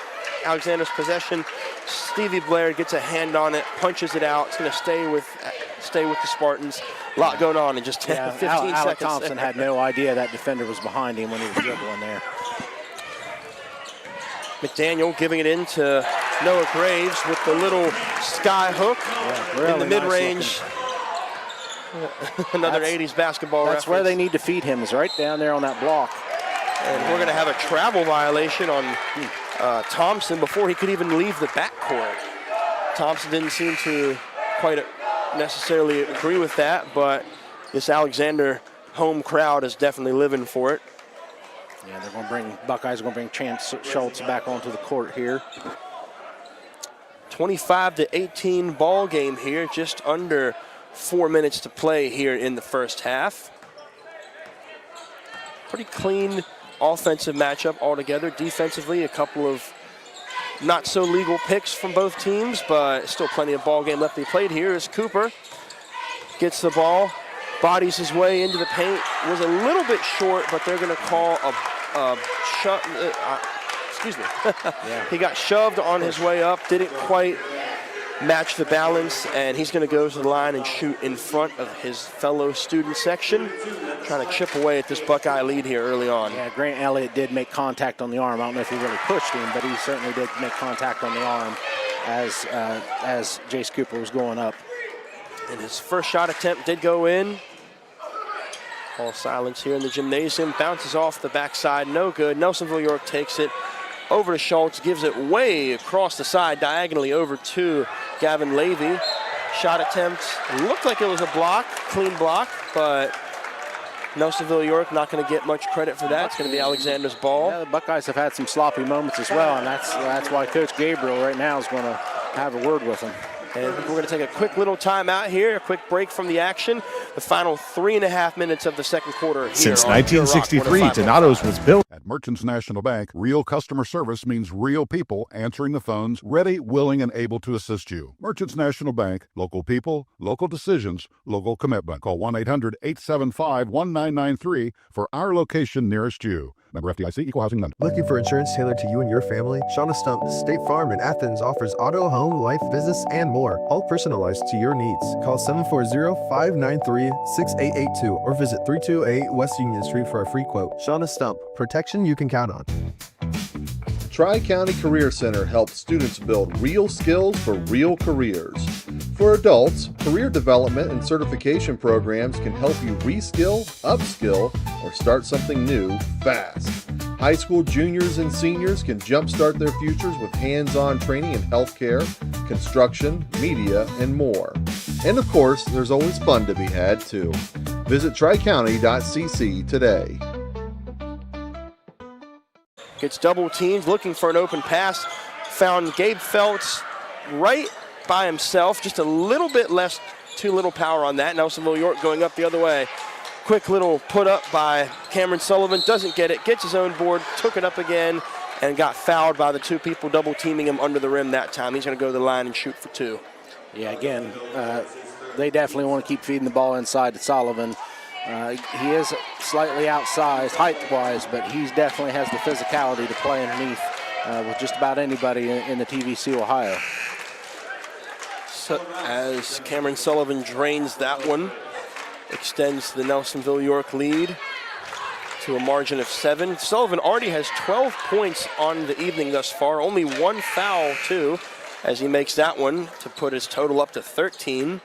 possession. Stevie Blair gets a hand on it, punches it out. It's going to stay with the Spartans. A lot going on in just 15 seconds. Alec Thompson had no idea that defender was behind him when he was dribbling there. McDaniel giving it in to Noah Graves with the little sky hook in the mid-range. Another 80s basketball That's reference. where they need to feed him, is right down there on that block. And we're going to have a travel violation on Thompson before he could even leave the backcourt. Thompson didn't seem to quite necessarily agree with that, but this Alexander home crowd is definitely living for it. Yeah, Buckeyes are going to bring Chance Schultz back onto the court here. 25-18 ball game here, just under 4 minutes to play here in the first half. Pretty clean offensive matchup altogether. Defensively, a couple of not so legal picks from both teams, but still plenty of ball game left to be played here as Cooper gets the ball, bodies his way into the paint. Was a little bit short, but they're going to call a shove. Excuse me. He got shoved on his way up, didn't quite match the balance, and he's going to go to the line and shoot in front of his fellow student section, trying to chip away at this Buckeye lead here early on. Yeah, Grant Elliott did make contact on the arm. I don't know if he really pushed him, but he certainly did make contact on the arm as Jace Cooper was going up. And his first shot attempt did go in. All silence here in the gymnasium. Bounces off the backside, no good. Nelsonville-York takes it over to Schultz, gives it way across the side, diagonally over to Gavin Levy. Shot attempt looked like it was a block, clean block, but Nelsonville-York not going to get much credit for that. It's going to be Alexander's ball. Yeah, the Buckeyes have had some sloppy moments as well, and that's why Coach Gabriel right now is going to have a word with him. And we're going to take a quick little timeout here, a quick break from the action. The final 3.5 minutes of the second quarter here. Since 1963, Donato's was built. At Merchants National Bank, real customer service means real people answering the phones, ready, willing, and able to assist you. Merchants National Bank, local people, local decisions, local commitment. Call 1-800-875-1993 for our location nearest you. Member FDIC, Equal Housing Lender. Looking for insurance tailored to you and your family? Shauna Stump State Farm in Athens offers auto, home, life, business, and more, all personalized to your needs. Call 740-593-6882 or visit 328 West Union Street for a free quote. Shauna Stump, protection you can count on. Tri-County Career Center helps students build real skills for real careers. For adults, career development and certification programs can help you reskill, upskill, or start something new fast. High school juniors and seniors can jumpstart their futures with hands-on training in healthcare, construction, media, and more. And of course, there's always fun to be had too. Visit tricounty.cc today. Gets double teamed, looking for an open pass. Found Gabe Feltz right by himself, just a little bit less, too little power on that. Nelsonville-York going up the other way. Quick little put up by Cameron Sullivan, doesn't get it, gets his own board, took it up again, and got fouled by the two people double teaming him under the rim that time. He's going to go to the line and shoot for two. Yeah, again, they definitely want to keep feeding the ball inside to Sullivan. He is slightly outsized height-wise, but he definitely has the physicality to play underneath with just about anybody in the TVC-Ohio. So as Cameron Sullivan drains that one, extends the Nelsonville-York lead to a margin of 7. Sullivan already has 12 points on the evening thus far, only one foul too, as he makes that one to put his total up to 13.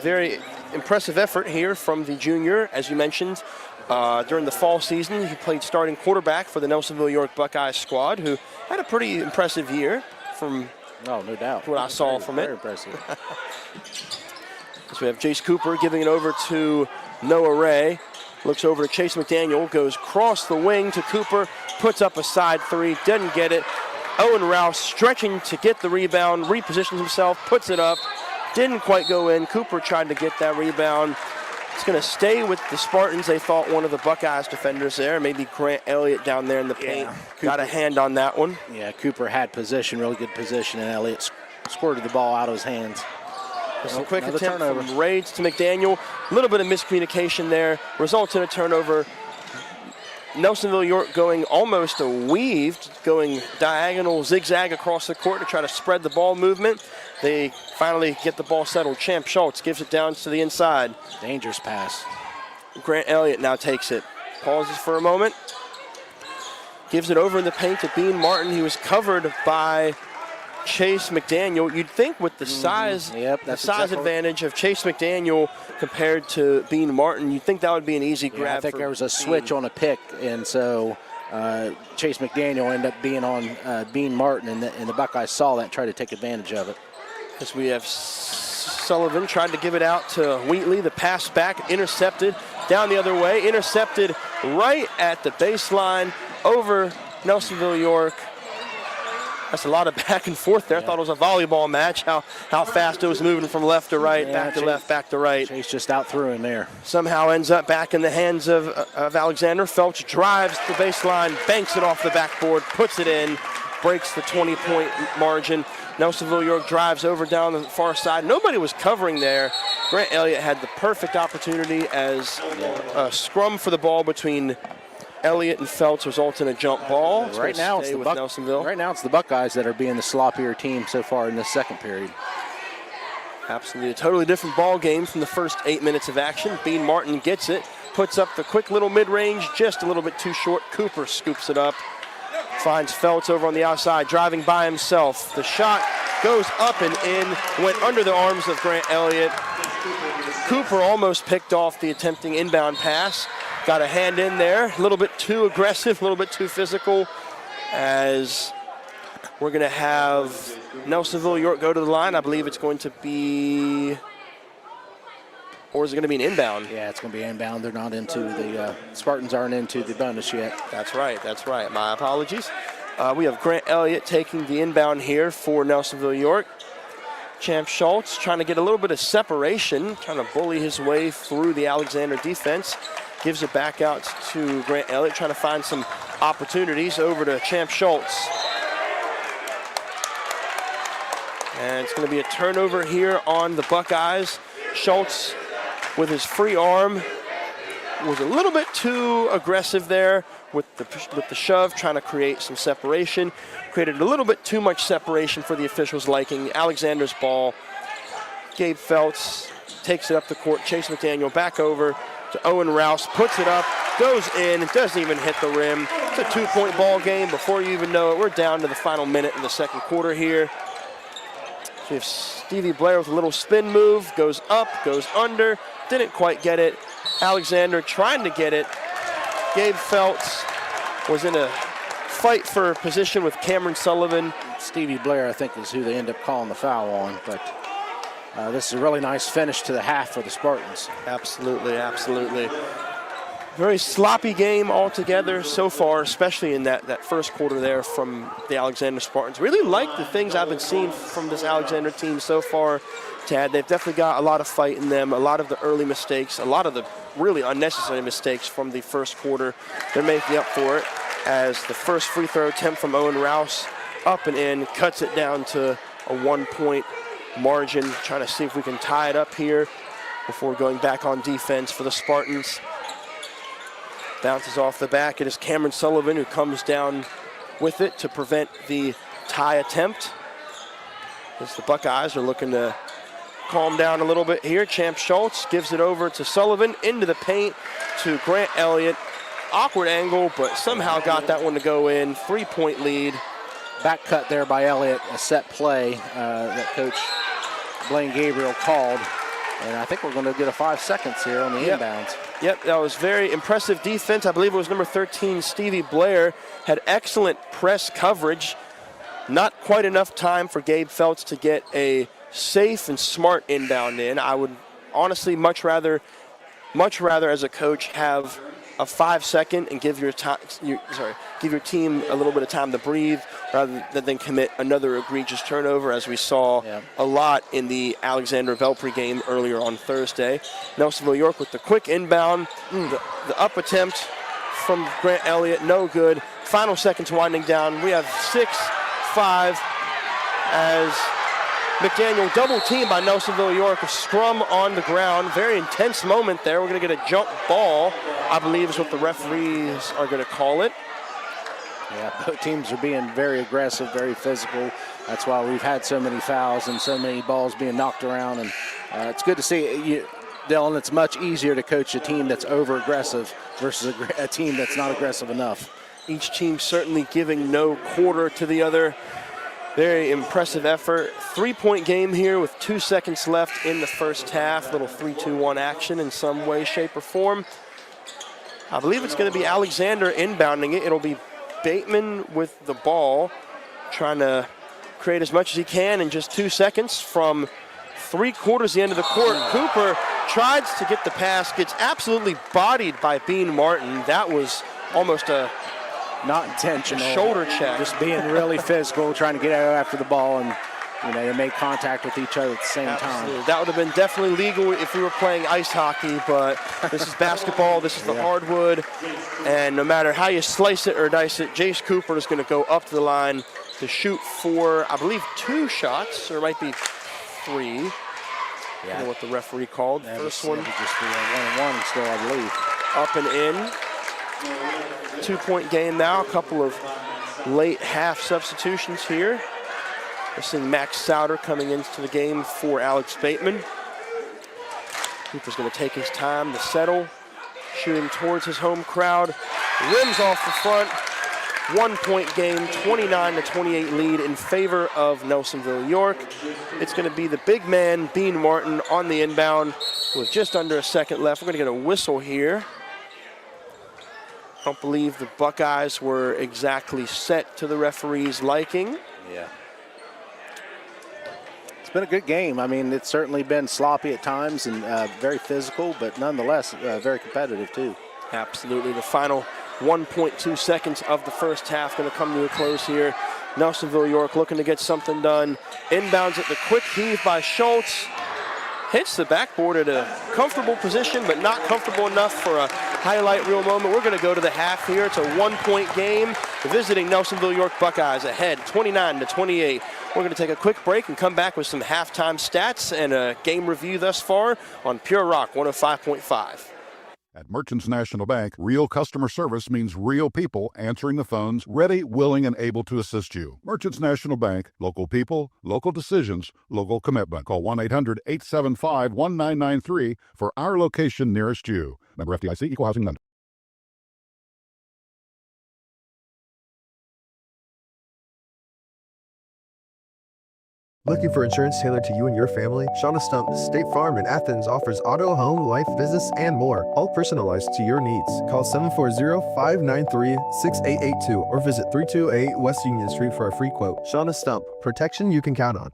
Very impressive effort here from the junior. As you mentioned, during the fall season, he played starting quarterback for the Nelsonville-York Buckeyes squad, who had a pretty impressive year from no doubt what I saw from it. Very impressive. So we have Jace Cooper giving it over to Noah Ray. Looks over to Chase McDaniel, goes across the wing to Cooper, puts up a side three, doesn't get it. Owen Rouse stretching to get the rebound, repositions himself, puts it up. Didn't quite go in. Cooper tried to get that rebound. It's going to stay with the Spartans. They thought one of the Buckeyes defenders there, maybe Grant Elliott down there in the paint. Got a hand on that one. Yeah, Cooper had position, really good position, and Elliott squirted the ball out of his hands. Just a quick attempt from Raids to McDaniel. A little bit of miscommunication there. Results in a turnover. Nelsonville-York going almost a weave, going diagonal zigzag across the court to try to spread the ball movement. They finally get the ball settled. Champ Schultz gives it down to the inside. Dangerous pass. Grant Elliott now takes it. Pauses for a moment. Gives it over in the paint to Bean Martin. He was covered by Chase McDaniel. You'd think with the size, advantage of Chase McDaniel compared to Bean Martin, you'd think that would be an easy grab. I think there was a switch on a pick, and so Chase McDaniel ended up being on Bean Martin, and the Buckeyes saw that and tried to take advantage of it. As we have Sullivan tried to give it out to Wheatley. The pass back, intercepted, down the other way, intercepted right at the baseline over Nelsonville-York. That's a lot of back and forth there. I thought it was a volleyball match, how fast it was moving from left to right, back to left, back to right. Chase just out threw him there. Somehow ends up back in the hands of Alexander. Felch drives the baseline, banks it off the backboard, puts it in, breaks the 20-point margin. Nelsonville-York drives over down the far side. Nobody was covering there. Grant Elliott had the perfect opportunity as a scrum for the ball between Elliott and Feltz results in a jump ball. Right now, it's Nelsonville. Right now, it's the Buckeyes that are being the sloppier team so far in this second period. Absolutely a totally different ball game from the first 8 minutes of action. Bean Martin gets it, puts up the quick little mid-range, just a little bit too short. Cooper scoops it up, finds Feltz over on the outside, driving by himself. The shot goes up and in, went under the arms of Grant Elliott. Cooper almost picked off the attempting inbound pass. Got a hand in there, a little bit too aggressive, a little bit too physical, as we're going to have Nelsonville-York go to the line. I believe it's going to be, or is it going to be an inbound? Yeah, it's going to be inbound. They're not into the, Spartans aren't into the bonus yet. That's right, that's right. My apologies. We have Grant Elliott taking the inbound here for Nelsonville-York. Champ Schultz trying to get a little bit of separation, trying to bully his way through the Alexander defense. Gives it back out to Grant Elliott, trying to find some opportunities. Over to Champ Schultz. And it's going to be a turnover here on the Buckeyes. Schultz, with his free arm, was a little bit too aggressive there with the shove, trying to create some separation. Created a little bit too much separation for the officials' liking. Alexander's ball. Gabe Feltz takes it up the court. Chase McDaniel back over to Owen Rouse, puts it up, goes in, it doesn't even hit the rim. It's a 2-point ball game. Before you even know it, we're down to the final minute in the second quarter here. So we have Stevie Blair with a little spin move, goes up, goes under, didn't quite get it. Alexander trying to get it. Gabe Feltz was in a fight for position with Cameron Sullivan. Stevie Blair, I think, is who they end up calling the foul on, but this is a really nice finish to the half for the Spartans. Absolutely, absolutely. Very sloppy game altogether so far, especially in that first quarter there from the Alexander Spartans. Really like the things I've been seeing from this Alexander team so far, Tad. They've definitely got a lot of fight in them, a lot of the early mistakes, a lot of the really unnecessary mistakes from the first quarter. They're making up for it as the first free throw attempt from Owen Rouse up and in, cuts it down to a 1-point margin, trying to see if we can tie it up here before going back on defense for the Spartans. Bounces off the back. It is Cameron Sullivan who comes down with it to prevent the tie attempt. As the Buckeyes are looking to calm down a little bit here. Champ Schultz gives it over to Sullivan, into the paint to Grant Elliott. Awkward angle, but somehow got that one to go in. 3-point lead. Back cut there by Elliott, a set play that Coach Blaine Gabriel called. And I think we're going to get a 5 seconds here on the inbounds. Yep, that was very impressive defense. I believe it was number 13, Stevie Blair, had excellent press coverage. Not quite enough time for Gabe Feltz to get a safe and smart inbound in. I would honestly much rather as a coach have a 5-second and give your team a little bit of time to breathe rather than commit another egregious turnover, as we saw a lot in the Alexander Belpre game earlier on Thursday. Nelsonville-York with the quick inbound, the up attempt from Grant Elliott, no good. Final seconds winding down. We have 6-5 as McDaniel double teamed by Nelsonville-York, a scrum on the ground. Very intense moment there. We're going to get a jump ball, I believe is what the referees are going to call it. Yeah, both teams are being very aggressive, very physical. That's why we've had so many fouls and so many balls being knocked around. And it's good to see, Dylan, it's much easier to coach a team that's over-aggressive versus a team that's not aggressive enough. Each team certainly giving no quarter to the other. Very impressive effort. 3-point game here with 2 seconds left in the first half. Little 3-2-1 action in some way, shape, or form. I believe it's going to be Alexander inbounding it. It'll be Bateman with the ball, trying to create as much as he can in just 2 seconds from 3/4 the end of the court. Cooper tries to get the pass, gets absolutely bodied by Bean Martin. That was almost a not intentional shoulder check. Just being really physical, trying to get out after the ball, and they made contact with each other at the same time. That would have been definitely legal if we were playing ice hockey, but this is basketball, this is the hardwood, and no matter how you slice it or dice it, Jace Cooper is going to go up to the line to shoot for, I believe, 2 shots, or it might be 3. I don't know what the referee called. First one. Just be a 1-1 still, I believe. Up and in. 2-point game now. A couple of late half substitutions here. We're seeing Max Souter coming into the game for Alex Bateman. Cooper's going to take his time to settle. Shooting towards his home crowd. Rims off the front. 1-point game, 29-28 lead in favor of Nelsonville-York. It's going to be the big man, Bean Martin, on the inbound with just under a second left. We're going to get a whistle here. I don't believe the Buckeyes were exactly set to the referee's liking. Yeah. It's been a good game. I mean, it's certainly been sloppy at times and very physical, but nonetheless very competitive too. Absolutely. The final 1.2 seconds of the first half going to come to a close here. Nelsonville-York looking to get something done. Inbounds at the quick heave by Schultz. Hits the backboard at a comfortable position, but not comfortable enough for a highlight reel moment. We're going to go to the half here. It's a 1-point game. The visiting Nelsonville-York Buckeyes ahead 29-28. We're going to take a quick break and come back with some halftime stats and a game review thus far on Pure Rock 105.5. At Merchants National Bank, real customer service means real people answering the phones, ready, willing, and able to assist you. Merchants National Bank, local people, local decisions, local commitment. Call 1-800-875-1993 for our location nearest you. Member FDIC, Equal Housing Lender. Looking for insurance tailored to you and your family? Shauna Stump, State Farm in Athens offers auto, home, life, business, and more, all personalized to your needs. Call 740-593-6882 or visit 328 West Union Street for a free quote. Shauna Stump, protection you can count on.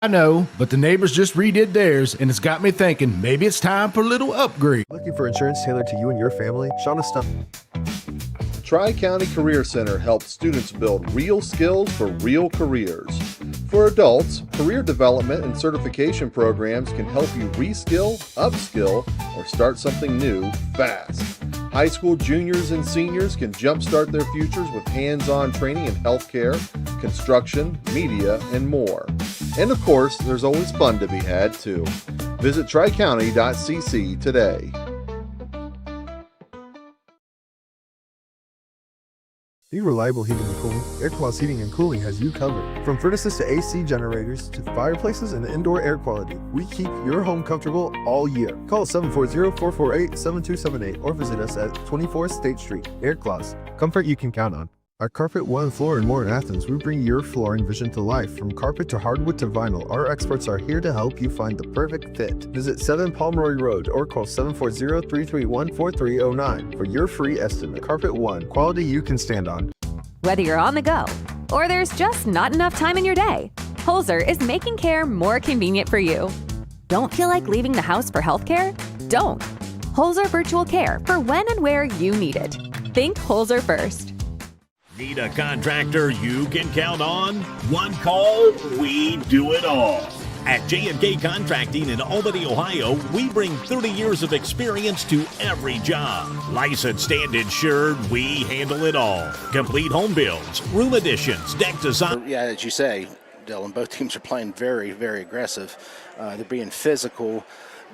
I know, but the neighbors just redid theirs, and it's got me thinking maybe it's time for a little upgrade. Looking for insurance tailored to you and your family? Shauna Stump. Tri-County Career Center helps students build real skills for real careers. For adults, career development and certification programs can help you reskill, upskill, or start something new fast. High school juniors and seniors can jumpstart their futures with hands-on training in healthcare, construction, media, and more. And of course, there's always fun to be had too. Visit tricounty.cc today. Be Reliable Heating and Cooling. Airclass Heating and Cooling has you covered. From furnaces to AC generators to fireplaces and indoor air quality, we keep your home comfortable all year. Call 740-448-7278 or visit us at 24 State Street. Airclass, comfort you can count on. At Carpet One Floor and More in Athens, we bring your flooring vision to life. From carpet to hardwood to vinyl, our experts are here to help you find the perfect fit. Visit 7 Pomeroy Road or call 740-331-4309 for your free estimate. Carpet One, quality you can stand on. Whether you're on the go or there's just not enough time in your day, Holzer is making care more convenient for you. Don't feel like leaving the house for healthcare? Don't. Holzer Virtual Care for when and where you need it. Think Holzer first. Need a contractor you can count on? One call, we do it all. At J&K Contracting in Albany, Ohio, we bring 30 years of experience to every job. Licensed and insured, we handle it all. Complete home builds, room additions, deck design. Yeah, as you say, Dylan, both teams are playing very, very aggressive. They're being physical.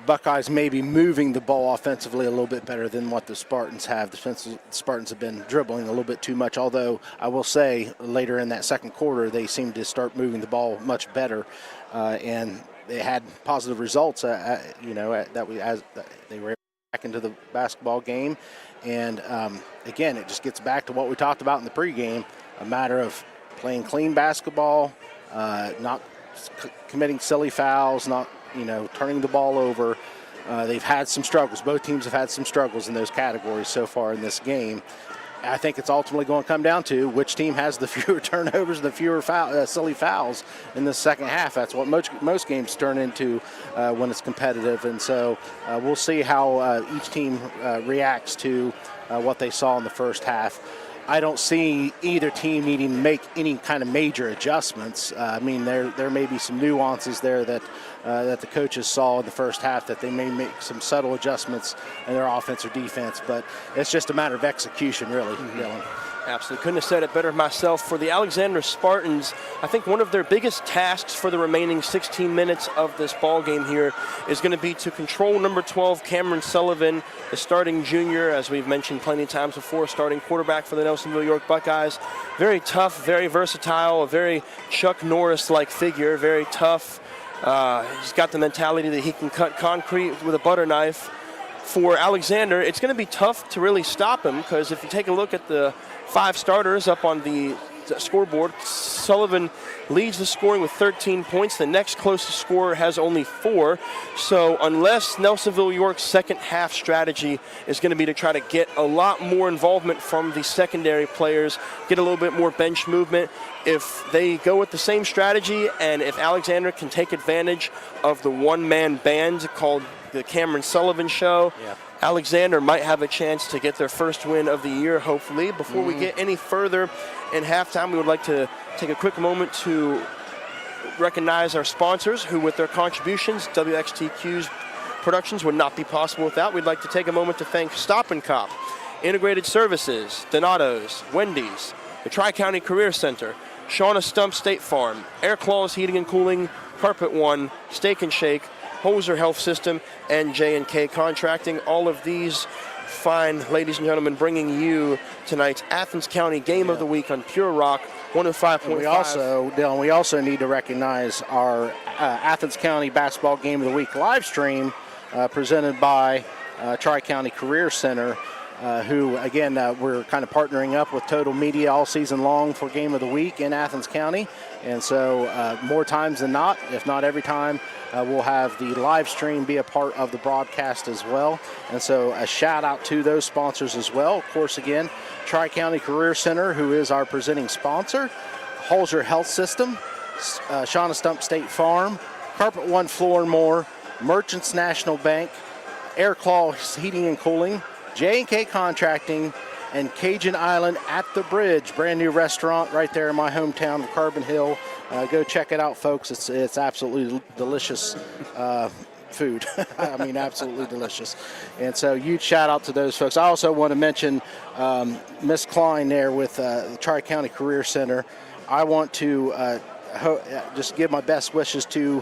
Buckeyes may be moving the ball offensively a little bit better than what the Spartans have. The Spartans have been dribbling a little bit too much, although I will say later in that second quarter they seemed to start moving the ball much better, and they had positive results. As they were back into the basketball game, and again, it just gets back to what we talked about in the pregame: a matter of playing clean basketball, not committing silly fouls, not turning the ball over. They've had some struggles. Both teams have had some struggles in those categories so far in this game. I think it's ultimately going to come down to which team has the fewer turnovers, the fewer silly fouls in the second half. That's what most games turn into when it's competitive. And so we'll see how each team reacts to what they saw in the first half. I don't see either team needing to make any kind of major adjustments. I mean, there may be some nuances there that the coaches saw in the first half, that they may make some subtle adjustments in their offense or defense, but it's just a matter of execution, really, Dylan. Absolutely. Couldn't have said it better myself. For the Alexander Spartans, I think one of their biggest tasks for the remaining 16 minutes of this ball game here is going to be to control number 12, Cameron Sullivan, the starting junior, as we've mentioned plenty of times before, starting quarterback for the Nelsonville-York Buckeyes. Very tough, very versatile, a very Chuck Norris-like figure, very tough. He's got the mentality that he can cut concrete with a butter knife. For Alexander, it's going to be tough to really stop him, because if you take a look at the 5 starters up on the scoreboard, Sullivan leads the scoring with 13 points. The next closest scorer has only 4. So unless Nelsonville-York's second half strategy is going to be to try to get a lot more involvement from the secondary players, get a little bit more bench movement, if they go with the same strategy and if Alexander can take advantage of the one-man band called the Cameron Sullivan Show, Alexander might have a chance to get their first win of the year, hopefully. Before we get any further in halftime, we would like to take a quick moment to recognize our sponsors who, with their contributions, WXTQ's productions would not be possible without. We'd like to take a moment to thank Stop & Cop, Integrated Services, Donato's, Wendy's, the Tri-County Career Center, Shauna Stump State Farm, Air Claws Heating and Cooling, Carpet One, Steak and Shake, Holzer Health System, and J&K Contracting. All of these fine ladies and gentlemen bringing you tonight's Athens County Game of the Week on Pure Rock 105.5. We also need to recognize our Athens County Basketball Game of the Week live stream presented by Tri-County Career Center, who, again, we're kind of partnering up with Total Media all season long for Game of the Week in Athens County. And so more times than not, if not every time, we'll have the live stream be a part of the broadcast as well. And so a shout out to those sponsors as well. Of course, again, Tri-County Career Center, who is our presenting sponsor, Holzer Health System, Shauna Stump State Farm, Carpet One Floor and More, Merchants National Bank, Air Claws Heating and Cooling, J&K Contracting, and Cajun Island at the Bridge, brand new restaurant right there in my hometown of Carbon Hill. Go check it out, folks. It's absolutely delicious food. I mean, absolutely delicious. And so huge shout out to those folks. I also want to mention Miss Klein there with the Tri-County Career Center. I want to just give my best wishes to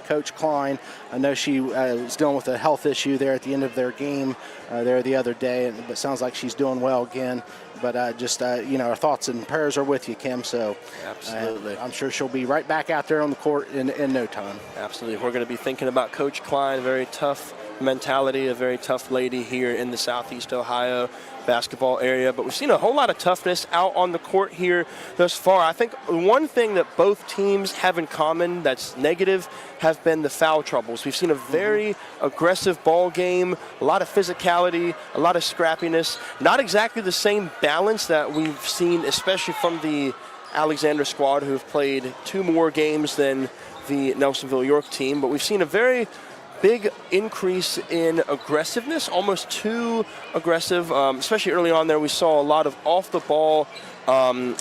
Coach Klein. I know she was dealing with a health issue there at the end of their game there the other day, but it sounds like she's doing well again. But our thoughts and prayers are with you, Kim. So absolutely, I'm sure she'll be right back out there on the court in no time. Absolutely. We're going to be thinking about Coach Klein, very tough mentality, a very tough lady here in the Southeast Ohio basketball area. But we've seen a whole lot of toughness out on the court here thus far. I think one thing that both teams have in common that's negative have been the foul troubles. We've seen a very aggressive ball game, a lot of physicality, a lot of scrappiness, not exactly the same balance that we've seen, especially from the Alexander squad, who have played 2 more games than the Nelsonville-York team. But we've seen a very big increase in aggressiveness, almost too aggressive, especially early on there. We saw a lot of off-the-ball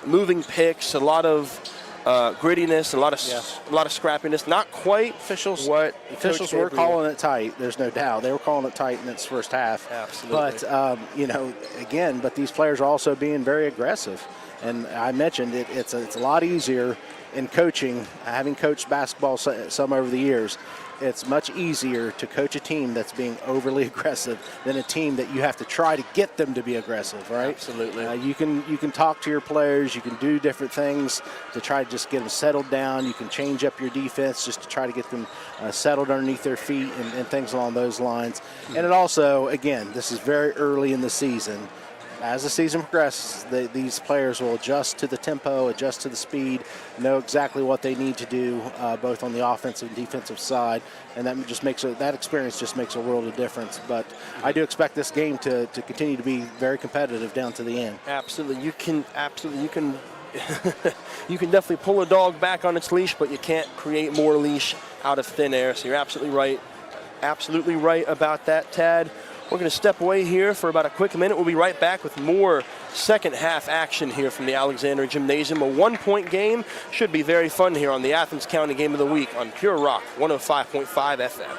moving picks, a lot of grittiness, a lot of scrappiness. Not quite officials were calling it tight. There's no doubt they were calling it tight in its first half. Absolutely. But but these players are also being very aggressive. And I mentioned it's a lot easier in coaching, having coached basketball some over the years. It's much easier to coach a team that's being overly aggressive than a team that you have to try to get them to be aggressive, right? Absolutely. You can talk to your players. You can do different things to try to just get them settled down. You can change up your defense just to try to get them settled underneath their feet and things along those lines. And it also, again, this is very early in the season. As the season progresses, these players will adjust to the tempo, adjust to the speed, know exactly what they need to do, both on the offensive and defensive side, and that experience just makes a world of difference. But I do expect this game to continue to be very competitive down to the end. Absolutely, you can you can definitely pull a dog back on its leash, but you can't create more leash out of thin air. So you're absolutely right about that, Tad. We're going to step away here for about a quick minute. We'll be right back with more second half action here from the Alexander Gymnasium. A 1-point game. Should be very fun here on the Athens County Game of the Week on Pure Rock 105.5 FM.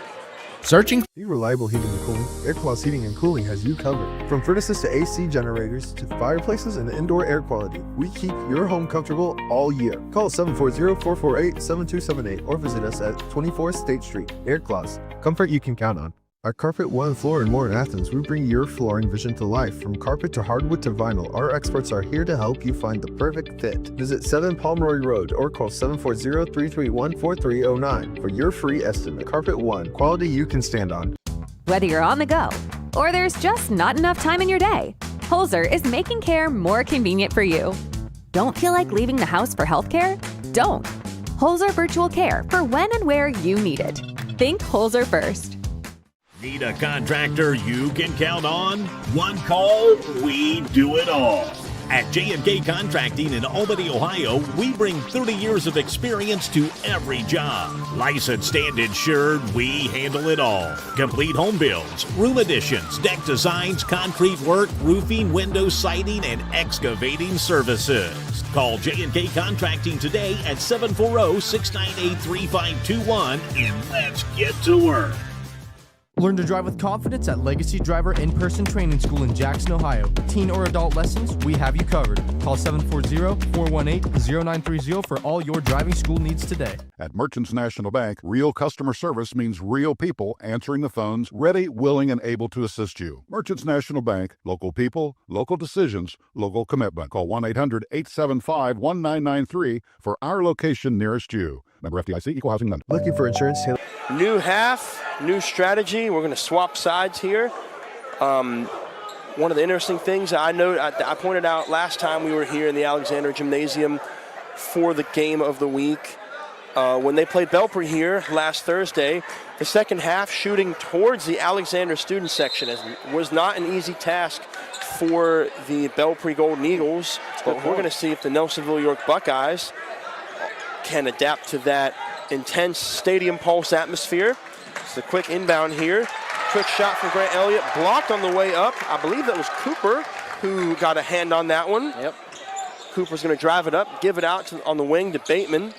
Searching? Reliable heating and cooling. Airclass Heating and Cooling has you covered. From furnaces to AC generators to fireplaces and indoor air quality, we keep your home comfortable all year. Call 740-448-7278 or visit us at 24 State Street. Airclass, comfort you can count on. Our Carpet One Floor and More in Athens, we bring your flooring vision to life. From carpet to hardwood to vinyl, our experts are here to help you find the perfect fit. Visit 7 Pomeroy Road or call 740-331-4309 for your free estimate. Carpet One, quality you can stand on. Whether you're on the go or there's just not enough time in your day, Holzer is making care more convenient for you. Don't feel like leaving the house for healthcare? Don't. Holzer Virtual Care for when and where you need it. Think Holzer first. Need a contractor you can count on? One call, we do it all. At J&K Contracting in Albany, Ohio, we bring 30 years of experience to every job. Licensed and insured, we handle it all. Complete home builds, room additions, deck designs, concrete work, roofing, window siding, and excavating services. Call J&K Contracting today at 740-698-3521 and let's get to work. Learn to drive with confidence at Legacy Driver In-Person Training School in Jackson, Ohio. Teen or adult lessons, we have you covered. Call 740-418-0930 for all your driving school needs today. At Merchants National Bank, real customer service means real people answering the phones, ready, willing, and able to assist you. Merchants National Bank, local people, local decisions, local commitment. Call 1-800-875-1993 for our location nearest you. Member FDIC, Equal Housing Lender. Looking for insurance? New half, new strategy. We're going to swap sides here. One of the interesting things I pointed out last time we were here in the Alexander Gymnasium for the game of the week, when they played Belpre here last Thursday, the second half shooting towards the Alexander student section was not an easy task for the Belpre Golden Eagles, but we're going to see if the Nelsonville-York Buckeyes can adapt to that intense stadium pulse atmosphere. It's a quick inbound here. Quick shot from Grant Elliott, blocked on the way up. I believe that was Cooper who got a hand on that one. Yep. Cooper's going to drive it up, give it out on the wing to Bateman.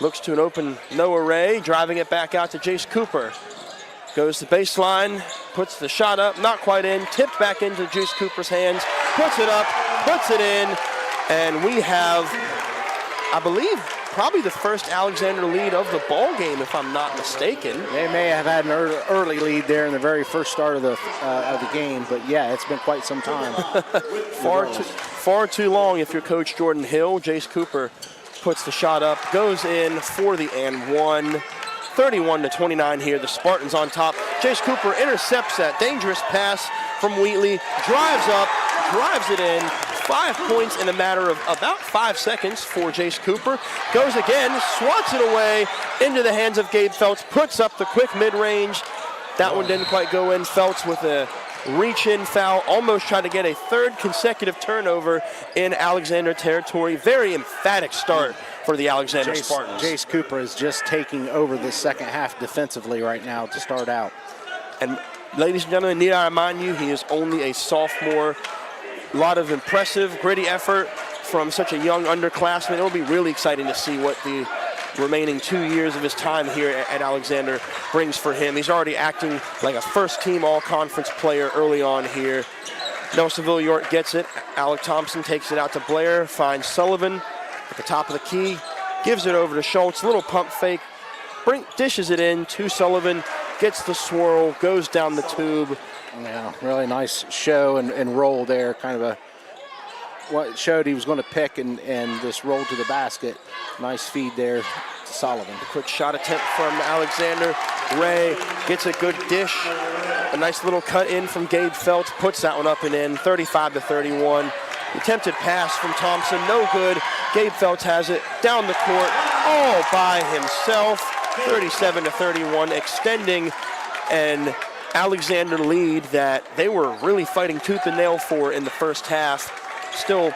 Looks to an open Noah Ray, driving it back out to Jace Cooper. Goes to baseline, puts the shot up, not quite in, tipped back into Jace Cooper's hands, puts it up, puts it in, and we have, I believe, probably the first Alexander lead of the ball game, if I'm not mistaken. They may have had an early lead there in the very first start of the game, but yeah, it's been quite some time. Far too long if you're Coach Jordan Hill. Jace Cooper puts the shot up, goes in for the and one. 31-29 here. The Spartans on top. Jace Cooper intercepts that dangerous pass from Wheatley, drives up, drives it in. 5 points in a matter of about 5 seconds for Jace Cooper. Goes again, swats it away into the hands of Gabe Feltz, puts up the quick mid-range. That one didn't quite go in. Feltz with a reach-in foul, almost tried to get a third consecutive turnover in Alexander territory. Very emphatic start for the Alexander Spartans. Jace Cooper is just taking over the second half defensively right now to start out. And ladies and gentlemen, need I remind you, he is only a sophomore. A lot of impressive, gritty effort from such a young underclassman. It'll be really exciting to see what the remaining 2 years of his time here at Alexander brings for him. He's already acting like a first-team all-conference player early on here. Nelsonville-York gets it. Alec Thompson takes it out to Blair, finds Sullivan at the top of the key, gives it over to Schultz, little pump fake, dishes it in to Sullivan, gets the swirl, goes down the tube. Yeah, really nice show and roll there. Kind of what showed he was going to pick and just roll to the basket. Nice feed there to Sullivan. A quick shot attempt from Alexander. Ray gets a good dish. A nice little cut in from Gabe Feltz, puts that one up and in, 35-31. Attempted pass from Thompson, no good. Gabe Feltz has it down the court all by himself, 37-31, extending an Alexander lead that they were really fighting tooth and nail for in the first half. Still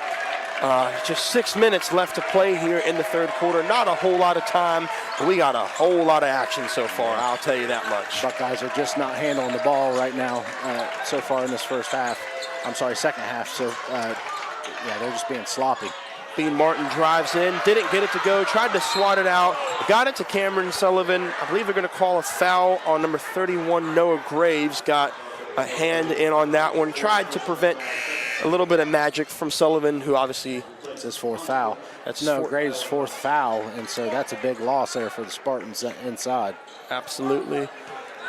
just 6 minutes left to play here in the third quarter. Not a whole lot of time, but we got a whole lot of action so far, I'll tell you that much. Buckeyes are just not handling the ball right now so far in this second half. So, yeah, they're just being sloppy. Bean Martin drives in, didn't get it to go, tried to swat it out, got it to Cameron Sullivan. I believe they're going to call a foul on number 31, Noah Graves. Got a hand in on that one. Tried to prevent a little bit of magic from Sullivan, who obviously... It's his fourth foul. Graves' fourth foul, and so that's a big loss there for the Spartans inside. Absolutely.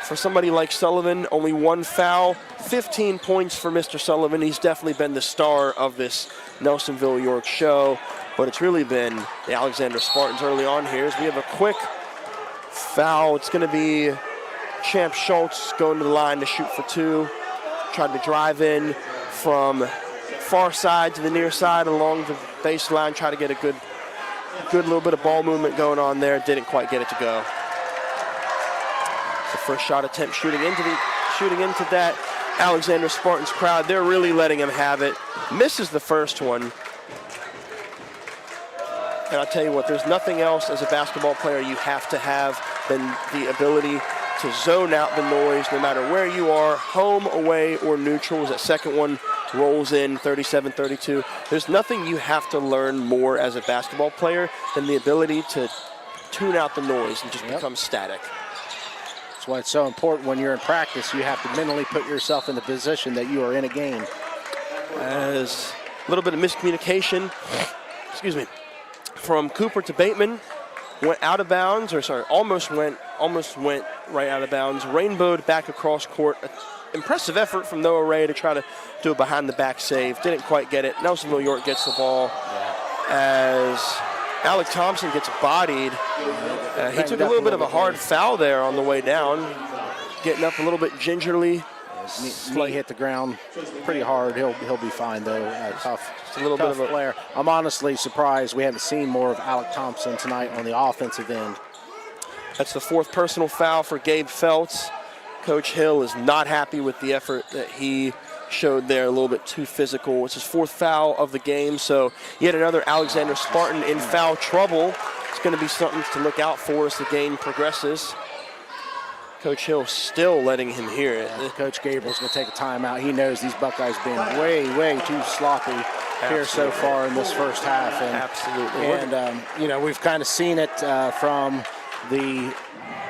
For somebody like Sullivan, only one foul, 15 points for Mr. Sullivan. He's definitely been the star of this Nelsonville-York show, but it's really been the Alexander Spartans early on here. As we have a quick foul. It's going to be Champ Schultz going to the line to shoot for two. Tried to drive in from far side to the near side along the baseline, try to get a good little bit of ball movement going on there. Didn't quite get it to go. The first shot attempt shooting into that Alexander Spartans crowd. They're really letting him have it. Misses the first one. And I'll tell you what, there's nothing else as a basketball player you have to have than the ability to zone out the noise no matter where you are, home, away, or neutral. As that second one rolls in, 37-32. There's nothing you have to learn more as a basketball player than the ability to tune out the noise and just become static. That's why it's so important when you're in practice. You have to mentally put yourself in the position that you are in a game. As a little bit of miscommunication, from Cooper to Bateman, went out of bounds, almost went right out of bounds. Rainbowed back across court. Impressive effort from Noah Ray to try to do a behind-the-back save. Didn't quite get it. Nelsonville-York gets the ball as Alec Thompson gets bodied. He took a little bit of a hard foul there on the way down, getting up a little bit gingerly. Knee hit the ground pretty hard. He'll be fine though. Tough bit of a player. I'm honestly surprised we haven't seen more of Alec Thompson tonight on the offensive end. That's the fourth personal foul for Gabe Feltz. Coach Hill is not happy with the effort that he showed there, a little bit too physical. It's his fourth foul of the game, so yet another Alexander Spartan in foul trouble. It's going to be something to look out for as the game progresses. Coach Hill still letting him hear it. Coach Gabriel's going to take a timeout. He knows these Buckeyes been way too sloppy here so far in this first half. And, Absolutely. And, we've kind of seen it from the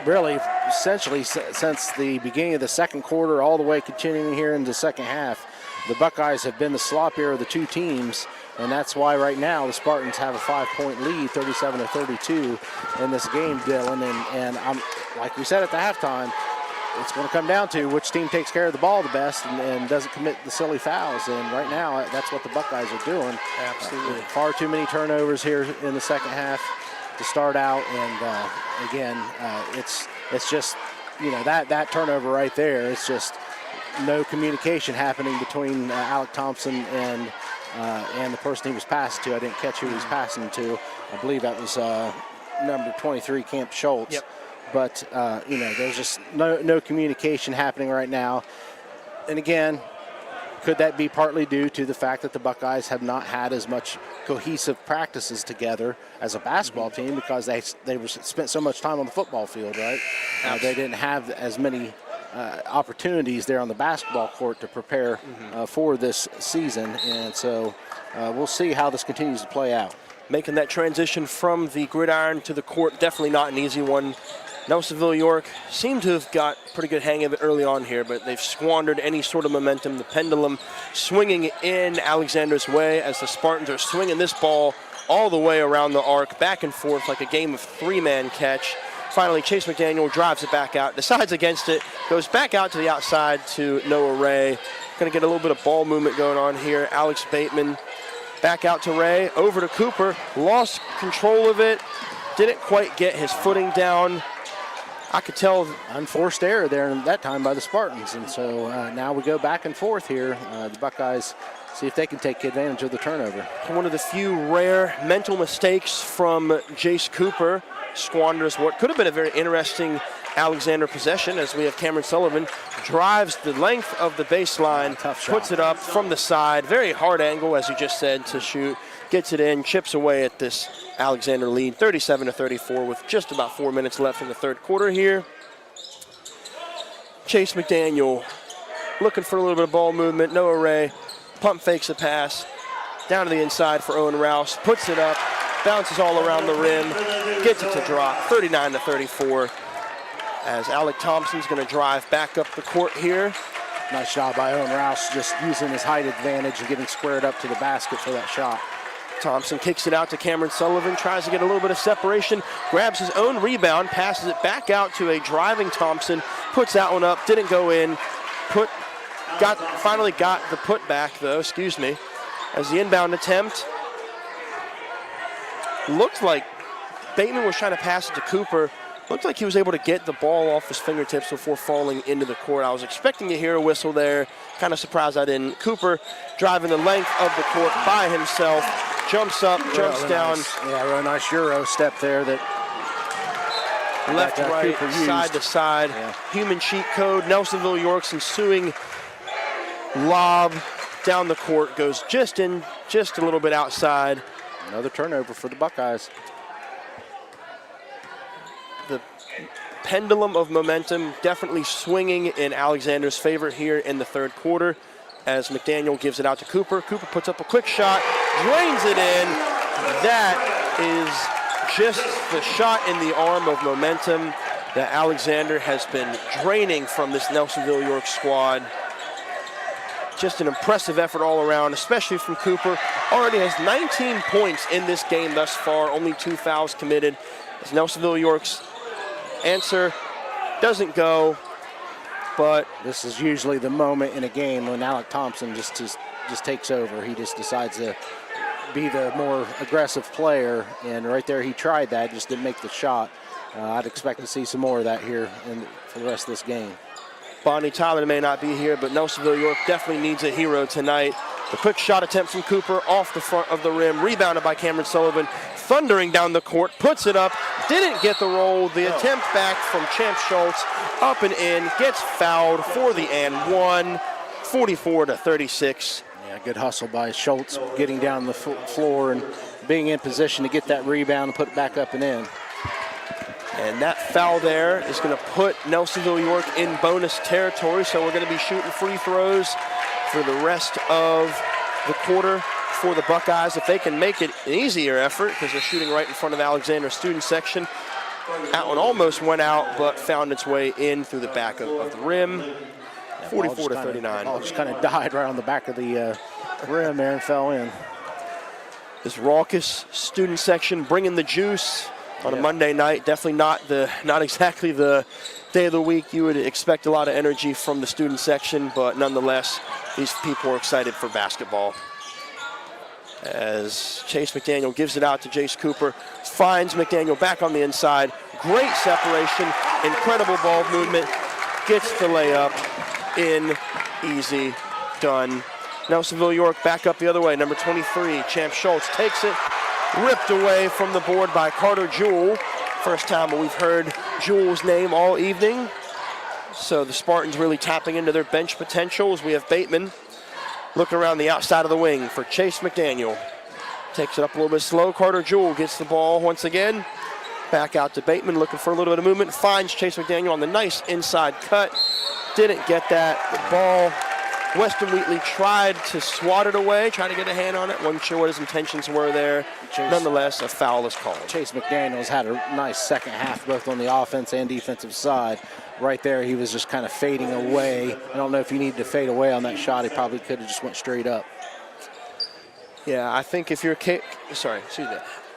really essentially since the beginning of the second quarter all the way continuing here in the second half. The Buckeyes have been the sloppier of the two teams, and that's why right now the Spartans have a 5-point lead, 37-32 in this game, Dylan. And I'm, like we said at the halftime, it's going to come down to which team takes care of the ball the best and doesn't commit the silly fouls. And right now, that's what the Buckeyes are doing. Absolutely. Far too many turnovers here in the second half to start out. And again, it's just, that turnover right there, it's just no communication happening between Alec Thompson and the person he was passing to. I didn't catch who he was passing to. I believe that was number 23, Camp Schultz. Yep. But, there's just no communication happening right now. And again, could that be partly due to the fact that the Buckeyes have not had as much cohesive practices together as a basketball team because they spent so much time on the football field, right? They didn't have as many opportunities there on the basketball court to prepare for this season. And so we'll see how this continues to play out. Making that transition from the gridiron to the court, definitely not an easy one. Nelsonville-York seemed to have got pretty good hang of it early on here, but they've squandered any sort of momentum. The pendulum swinging in Alexander's way as the Spartans are swinging this ball all the way around the arc, back and forth like a game of three-man catch. Finally, Chase McDaniel drives it back out, decides against it, goes back out to the outside to Noah Ray. Going to get a little bit of ball movement going on here. Alex Bateman back out to Ray, over to Cooper, lost control of it, didn't quite get his footing down. I could tell unforced error there that time by the Spartans. And so now we go back and forth here. The Buckeyes see if they can take advantage of the turnover. One of the few rare mental mistakes from Jace Cooper squanders what could have been a very interesting Alexander possession, as we have Cameron Sullivan drives the length of the baseline, puts it up from the side, very hard angle, as you just said, to shoot, gets it in, chips away at this Alexander lead, 37-34 with just about 4 minutes left in the third quarter here. Chase McDaniel looking for a little bit of ball movement. Noah Ray pump fakes a pass down to the inside for Owen Rouse, puts it up, bounces all around the rim, gets it to drop, 39-34. As Alec Thompson's going to drive back up the court here. Nice job by Owen Rouse, just using his height advantage and getting squared up to the basket for that shot. Thompson kicks it out to Cameron Sullivan, tries to get a little bit of separation, grabs his own rebound, passes it back out to a driving Thompson, puts that one up, didn't go in, finally got the putback though, as the inbound attempt. Looked like Bateman was trying to pass it to Cooper. Looked like he was able to get the ball off his fingertips before falling into the court. I was expecting to hear a whistle there. Kind of surprised I didn't. Cooper driving the length of the court by himself. Jumps up, jumps down. Nice. Yeah, really nice Euro step there. That left, right, side to side. Yeah. Human cheat code. Nelsonville-York's ensuing lob down the court goes just a little bit outside. Another turnover for the Buckeyes. The pendulum of momentum definitely swinging in Alexander's favor here in the third quarter as McDaniel gives it out to Cooper. Cooper puts up a quick shot, drains it in. That is just the shot in the arm of momentum that Alexander has been draining from this Nelsonville-York squad. Just an impressive effort all around, especially from Cooper. Already has 19 points in this game thus far, only 2 fouls committed. As Nelsonville-York's answer doesn't go, but this is usually the moment in a game when Alec Thompson just takes over. He just decides to be the more aggressive player, and right there he tried that, just didn't make the shot. I'd expect to see some more of that here for the rest of this game. Bonnie Tyler may not be here, but Nelsonville-York definitely needs a hero tonight. The quick shot attempt from Cooper off the front of the rim, rebounded by Cameron Sullivan, thundering down the court, puts it up, didn't get the roll. The attempt back from Champ Schultz, up and in, gets fouled for the and one, 44-36. Yeah, good hustle by Schultz, getting down the floor and being in position to get that rebound and put it back up and in. And that foul there is going to put Nelsonville-York in bonus territory, so we're going to be shooting free throws for the rest of the quarter for the Buckeyes. If they can make it an easier effort, because they're shooting right in front of Alexander's student section. That one almost went out, but found its way in through the back of the rim. 44-39. Ball just kind of died right on the back of the rim there and fell in. This raucous student section bringing the juice on a Monday night. Definitely not exactly the day of the week you would expect a lot of energy from the student section, but nonetheless, these people are excited for basketball. As Chase McDaniel gives it out to Jace Cooper, finds McDaniel back on the inside. Great separation, incredible ball movement, gets the layup in, easy, done. Nelsonville-York back up the other way, number 23, Champ Schultz takes it, ripped away from the board by Carter Jewell. First time we've heard Jewell's name all evening. So the Spartans really tapping into their bench potential as we have Bateman looking around the outside of the wing for Chase McDaniel. Takes it up a little bit slow. Carter Jewell gets the ball once again. Back out to Bateman looking for a little bit of movement. Finds Chase McDaniel on the nice inside cut. Didn't get that. The ball, Weston Wheatley tried to swat it away, tried to get a hand on it. Wasn't sure what his intentions were there. Nonetheless, a foul is called. Chase McDaniel's had a nice second half, both on the offense and defensive side. Right there, he was just kind of fading away. I don't know if he needed to fade away on that shot. He probably could have just went straight up. Yeah, I think if you're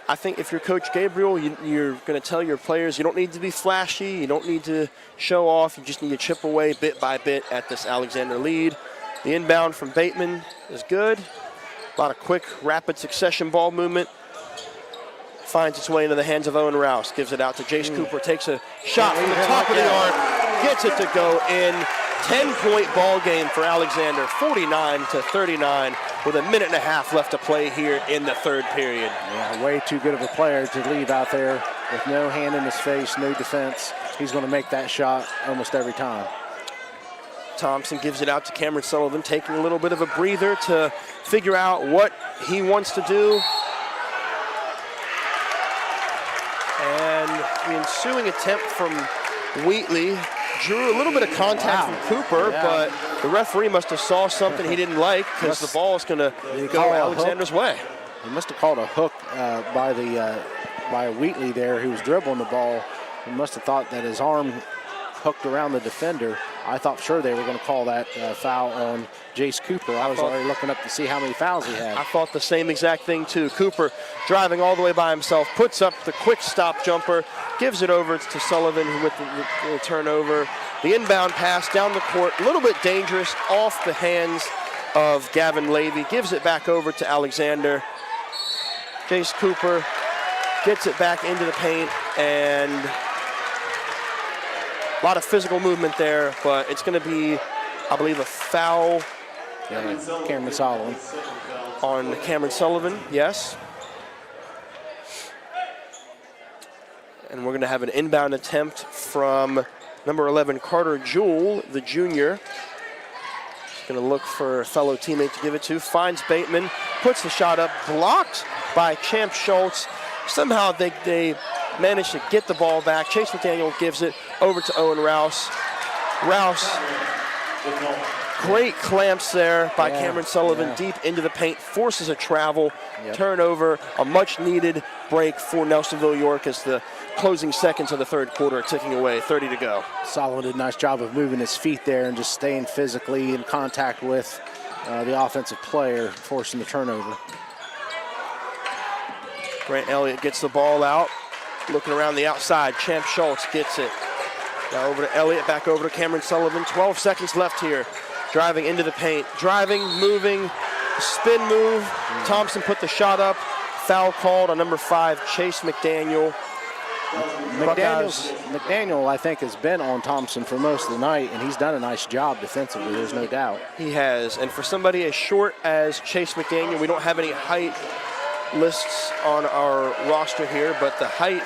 I think if you're Coach Gabriel, you're going to tell your players you don't need to be flashy, you don't need to show off, you just need to chip away bit by bit at this Alexander lead. The inbound from Bateman is good. A lot of quick, rapid succession ball movement. Finds its way into the hands of Owen Rouse. Gives it out to Jace Cooper. Takes a shot from the top of the arc. Gets it to go in. 10-point ball game for Alexander. 49-39 with a minute and a half left to play here in the third period. Yeah, way too good of a player to leave out there with no hand in his face, no defense. He's going to make that shot almost every time. Thompson gives it out to Cameron Sullivan, taking a little bit of a breather to figure out what he wants to do. And the ensuing attempt from Wheatley drew a little bit of contact from Cooper, but the referee must have saw something he didn't like because the ball is going to go Alexander's way. He must have called a hook by Wheatley there, who was dribbling the ball. He must have thought that his arm hooked around the defender. I thought sure they were going to call that foul on Jace Cooper. I was already looking up to see how many fouls he had. I thought the same exact thing too. Cooper driving all the way by himself, puts up the quick stop jumper, gives it over to Sullivan with the turnover. The inbound pass down the court, a little bit dangerous, off the hands of Gavin Levy, gives it back over to Alexander. Jace Cooper gets it back into the paint, and a lot of physical movement there, but it's going to be, I believe, a foul. Cameron Sullivan. On Cameron Sullivan, yes. And we're going to have an inbound attempt from number 11, Carter Jewell, the junior. He's going to look for a fellow teammate to give it to. Finds Bateman, puts the shot up, blocked by Champ Schultz. Somehow they managed to get the ball back. Chase McDaniel gives it over to Owen Rouse. Rouse, great clamps there by Cameron Sullivan, deep into the paint, forces a travel, turnover, a much-needed break for Nelsonville-York as the closing seconds of the third quarter are ticking away, 30 to go. Sullivan did a nice job of moving his feet there and just staying physically in contact with the offensive player, forcing the turnover. Grant Elliott gets the ball out, looking around the outside. Champ Schultz gets it. Now over to Elliott, back over to Cameron Sullivan. 12 seconds left here. Driving into the paint. Driving, moving, spin move. Thompson put the shot up. Foul called on number 5, Chase McDaniel. McDaniel, I think, has been on Thompson for most of the night, and he's done a nice job defensively, there's no doubt. He has, and for somebody as short as Chase McDaniel, we don't have any height lists on our roster here, but the height,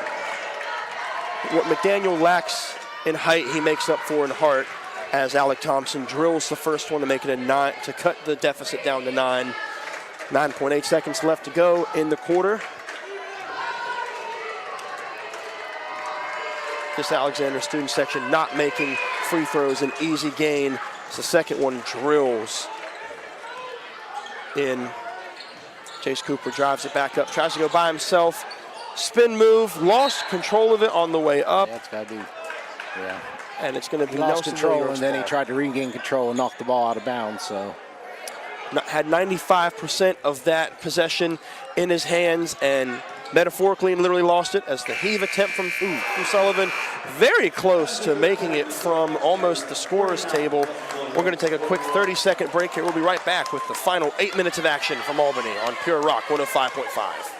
what McDaniel lacks in height, he makes up for in heart, as Alec Thompson drills the first one to make it a 9, to cut the deficit down to 9. 9.8 seconds left to go in the quarter. This Alexander student section not making free throws an easy gain. It's the second one, drills in. Chase Cooper drives it back up, tries to go by himself. Spin move, lost control of it on the way up. Yeah, it's got to be, And it's going to be lost control, and then he ball. tried to regain control and knock the ball out of bounds. So had 95% of that possession in his hands, and metaphorically and literally lost it as the heave attempt from Sullivan. Very close to making it from almost the scorer's table. We're going to take a quick 30-second break here. We'll be right back with the final 8 minutes of action from Albany on Pure Rock 105.5.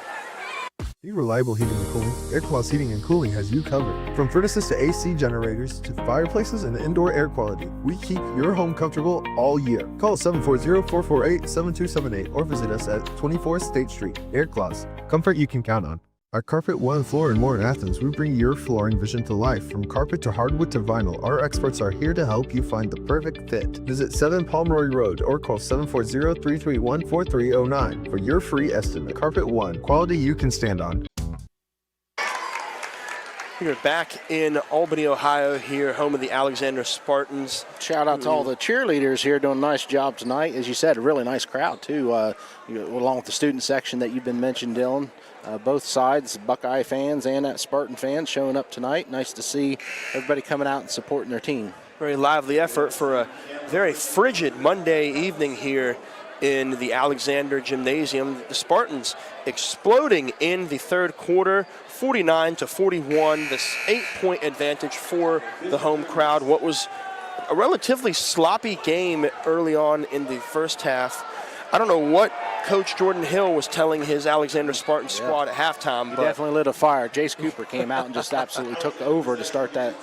Need reliable heating and cooling? Airclaws Heating and Cooling has you covered. From furnaces to AC generators to fireplaces and indoor air quality, we keep your home comfortable all year. Call 740-448-7278 or visit us at 24 State Street. Airclaws, comfort you can count on. At Carpet One Floor and More in Athens, we bring your flooring vision to life. From carpet to hardwood to vinyl, our experts are here to help you find the perfect fit. Visit 7 Pomeroy Road or call 740-331-4309 for your free estimate. Carpet One, quality you can stand on. We're back in Albany, Ohio, here, home of the Alexander Spartans. Shout out to all the cheerleaders here doing a nice job tonight. As you said, a really nice crowd, too, along with the student section that you've been mentioned, Dylan. Both sides, Buckeye fans and Spartan fans showing up tonight. Nice to see everybody coming out and supporting their team. Very lively effort for a very frigid Monday evening here in the Alexander Gymnasium. The Spartans exploding in the third quarter, 49-41, this 8-point advantage for the home crowd. What was a relatively sloppy game early on in the first half. I don't know what Coach Jordan Hill was telling his Alexander Spartans squad at halftime. He definitely lit a fire. Jace Cooper came out and just absolutely took over to start the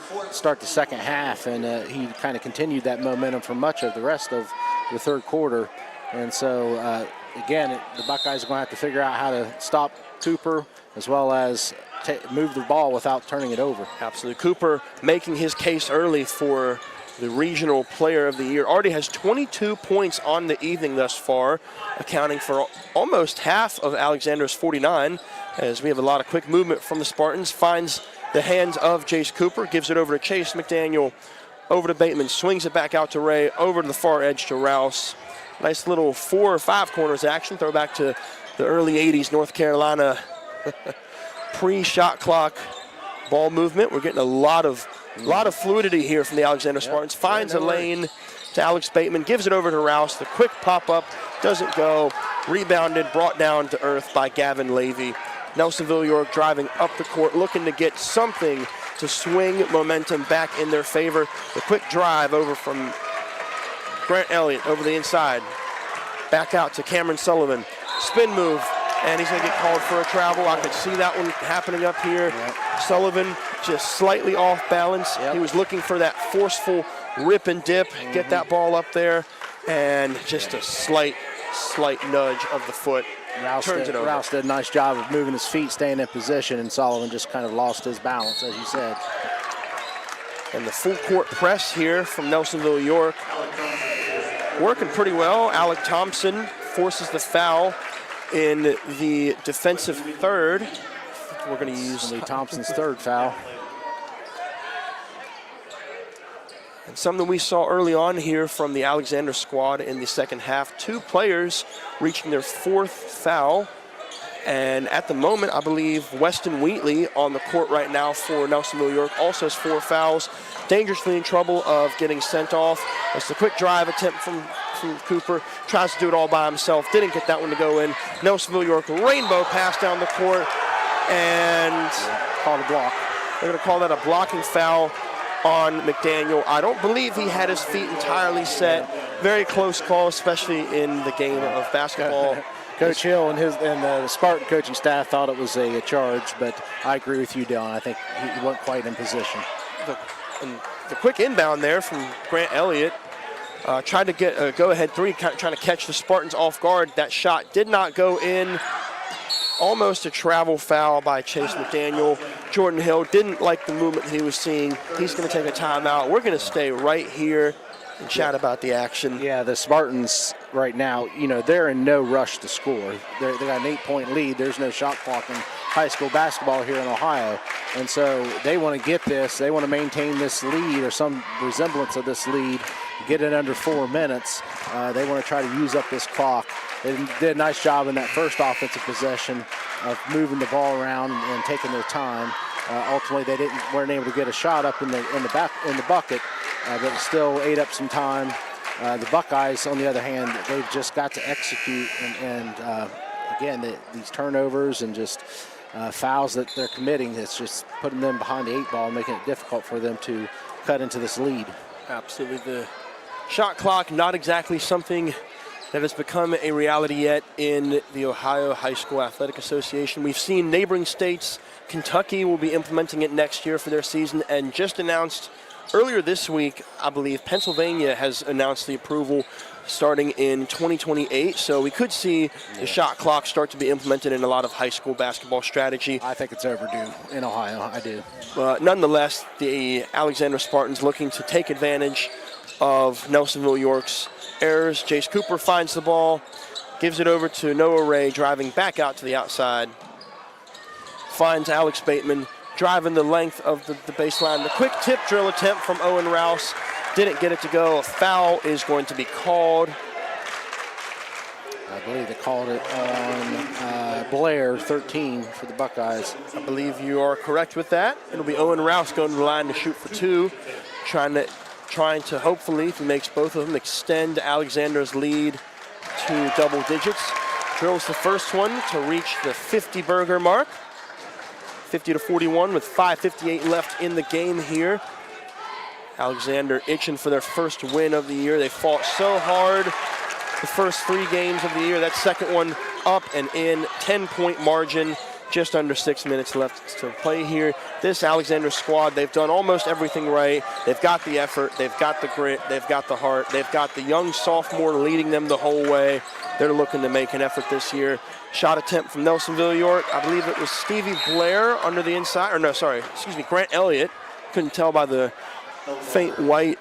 second half, and he kind of continued that momentum for much of the rest of the third quarter. And so, again, the Buckeyes are going to have to figure out how to stop Cooper as well as move the ball without turning it over. Absolutely. Cooper making his case early for the regional player of the year. Already has 22 points on the evening thus far, accounting for almost half of Alexander's 49, as we have a lot of quick movement from the Spartans. Finds the hands of Jace Cooper, gives it over to Chase McDaniel, over to Bateman, swings it back out to Ray, over to the far edge to Rouse. Nice little 4 or 5 corners action. Throw back to the early 80s North Carolina pre-shot clock ball movement. We're getting a lot of A lot of fluidity here from the Alexander Spartans. Finds a lane to Alex Bateman, gives it over to Rouse. The quick pop-up doesn't go. Rebounded, brought down to earth by Gavin Levy. Nelsonville-York driving up the court, looking to get something to swing momentum back in their favor. The quick drive over from Grant Elliott over the inside. Back out to Cameron Sullivan. Spin move, and he's going to get called for a travel. I could see that one happening up here. Sullivan just slightly off balance. He was looking for that forceful rip and dip, get that ball up there, and just a slight nudge of the foot. Turns it over. Rouse did a nice job of moving his feet, staying in position, and Sullivan just kind of lost his balance, as you said. And the full court press here from Nelsonville-York. Working pretty well. Alec Thompson forces the foul in the defensive third. We're going to use Thompson's third foul. And something we saw early on here from the Alexander squad in the second half, 2 players reaching their 4th foul. And at the moment, I believe Weston Wheatley on the court right now for Nelsonville-York also has 4 fouls. Dangerously in trouble of getting sent off. It's a quick drive attempt from Cooper. Tries to do it all by himself. Didn't get that one to go in. Nelsonville-York rainbow pass down the court. And called a block. They're going to call that a blocking foul on McDaniel. I don't believe he had his feet entirely set. Very close call, especially in the game of basketball. Coach Hill and the Spartan coaching staff thought it was a charge, but I agree with you, Dylan. I think he wasn't quite in position. The quick inbound there from Grant Elliott. Tried to get a go-ahead 3, trying to catch the Spartans off guard. That shot did not go in. Almost a travel foul by Chase McDaniel. Jordan Hill didn't like the movement he was seeing. He's going to take a timeout. We're going to stay right here and chat about the action. Yeah, the Spartans right now, they're in no rush to score. They got an 8-point lead. There's no shot clock in high school basketball here in Ohio. And so they want to get this. They want to maintain this lead or some resemblance of this lead, get it under 4 minutes. They want to try to use up this clock. They did a nice job in that first offensive possession of moving the ball around and taking their time. Ultimately, they weren't able to get a shot up in the bucket, but it still ate up some time. The Buckeyes, on the other hand, they've just got to execute, and again, these turnovers and just fouls that they're committing, it's just putting them behind the 8 ball, making it difficult for them to cut into this lead. Absolutely. The shot clock, not exactly something that has become a reality yet in the Ohio High School Athletic Association. We've seen neighboring states, Kentucky will be implementing it next year for their season, and just announced earlier this week, I believe, Pennsylvania has announced the approval starting in 2028. So we could see the shot clock start to be implemented in a lot of high school basketball strategy. I think it's overdue in Ohio, I do. Nonetheless, the Alexander Spartans looking to take advantage of Nelsonville-York's errors. Jace Cooper finds the ball, gives it over to Noah Ray, driving back out to the outside. Finds Alex Bateman, driving the length of the baseline. The quick tip drill attempt from Owen Rouse didn't get it to go. A foul is going to be called. I believe they called it on Blair, 13 for the Buckeyes. I believe you are correct with that. It'll be Owen Rouse going to the line to shoot for 2, trying to hopefully, if he makes both of them, extend Alexander's lead to double digits. Drills the first one to reach the 50-burger mark. 50-41 with 5:58 left in the game here. Alexander itching for their first win of the year. They fought so hard the first 3 games of the year. That second one up and in, 10-point margin. Just under 6 minutes left to play here. This Alexander squad, they've done almost everything right. They've got the effort, they've got the grit, they've got the heart, they've got the young sophomore leading them the whole way. They're looking to make an effort this year. Shot attempt from Nelsonville-York. I believe it was Stevie Blair under the inside, Grant Elliott. Couldn't tell by the faint white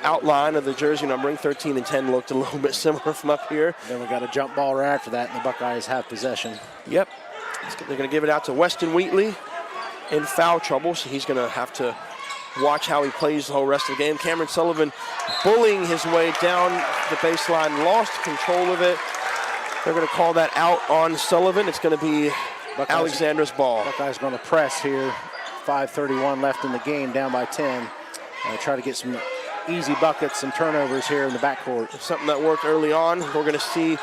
outline of the jersey numbering. 13 and 10 looked a little bit similar from up here. Then we got a jump ball right after that, and the Buckeyes have possession. Yep. They're going to give it out to Weston Wheatley in foul trouble, so he's going to have to watch how he plays the whole rest of the game. Cameron Sullivan bullying his way down the baseline, lost control of it. They're going to call that out on Sullivan. It's going to be Alexander's ball. Buckeyes going to press here 5:31 left in the game, down by 10. Try to get some easy buckets, some turnovers here in the backcourt. Something that worked early on. We're going to see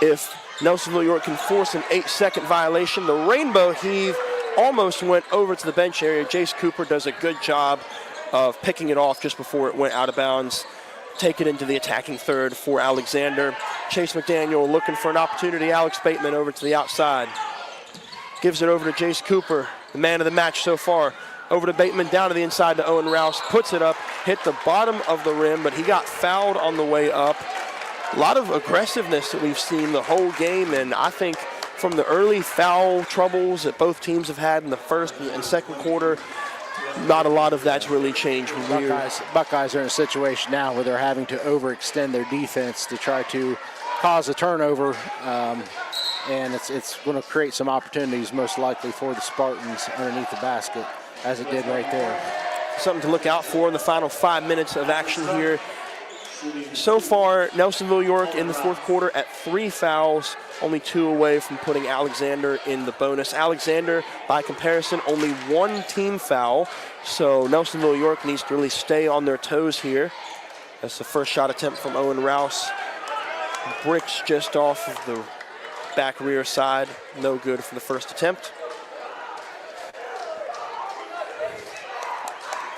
if Nelsonville-York can force an 8-second violation. The rainbow heave almost went over to the bench area. Jace Cooper does a good job of picking it off just before it went out of bounds. Take it into the attacking third for Alexander. Chase McDaniel looking for an opportunity. Alex Bateman over to the outside. Gives it over to Jace Cooper, the man of the match so far. Over to Bateman, down to the inside to Owen Rouse. Puts it up, hit the bottom of the rim, but he got fouled on the way up. A lot of aggressiveness that we've seen the whole game, and I think from the early foul troubles that both teams have had in the first and second quarter, not a lot of that's really changed. Buckeyes are in a situation now where they're having to overextend their defense to try to cause a turnover, and it's going to create some opportunities most likely for the Spartans underneath the basket, as it did right there. Something to look out for in the final 5 minutes of action here. So far, Nelsonville-York in the fourth quarter at 3 fouls, only 2 away from putting Alexander in the bonus. Alexander, by comparison, only 1 team foul, so Nelsonville-York needs to really stay on their toes here. That's the first shot attempt from Owen Rouse. Bricks just off of the back rear side, no good for the first attempt.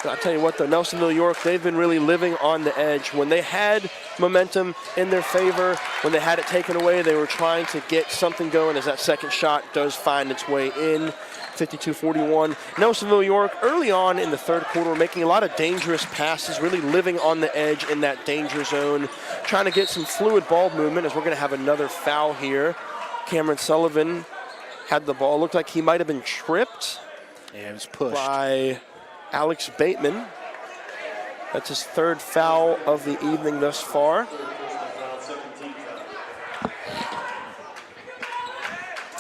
I tell you what, though, Nelsonville-York, they've been really living on the edge. When they had momentum in their favor, when they had it taken away, they were trying to get something going as that second shot does find its way in. 52-41. Nelsonville-York early on in the third quarter were making a lot of dangerous passes, really living on the edge in that danger zone, trying to get some fluid ball movement as we're going to have another foul here. Cameron Sullivan had the ball. Looked like he might have been tripped. Yeah, it was pushed by Alex Bateman. That's his 3rd foul of the evening thus far.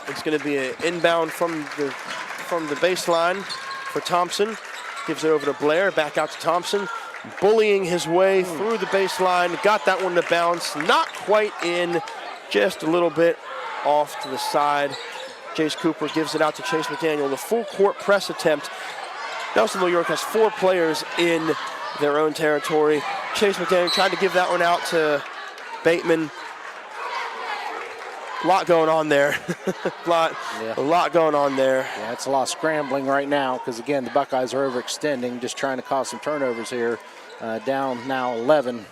It's going to be an inbound from the baseline for Thompson. Gives it over to Blair, back out to Thompson. Bullying his way through the baseline. Got that one to bounce. Not quite in, just a little bit off to the side. Jace Cooper gives it out to Chase McDaniel. The full court press attempt. Nelsonville-York has 4 players in their own territory. Chase McDaniel tried to give that one out to Bateman. A lot going on there. A lot going on there. Yeah, it's a lot of scrambling right now because, again, the Buckeyes are overextending, just trying to cause some turnovers here. Down now 11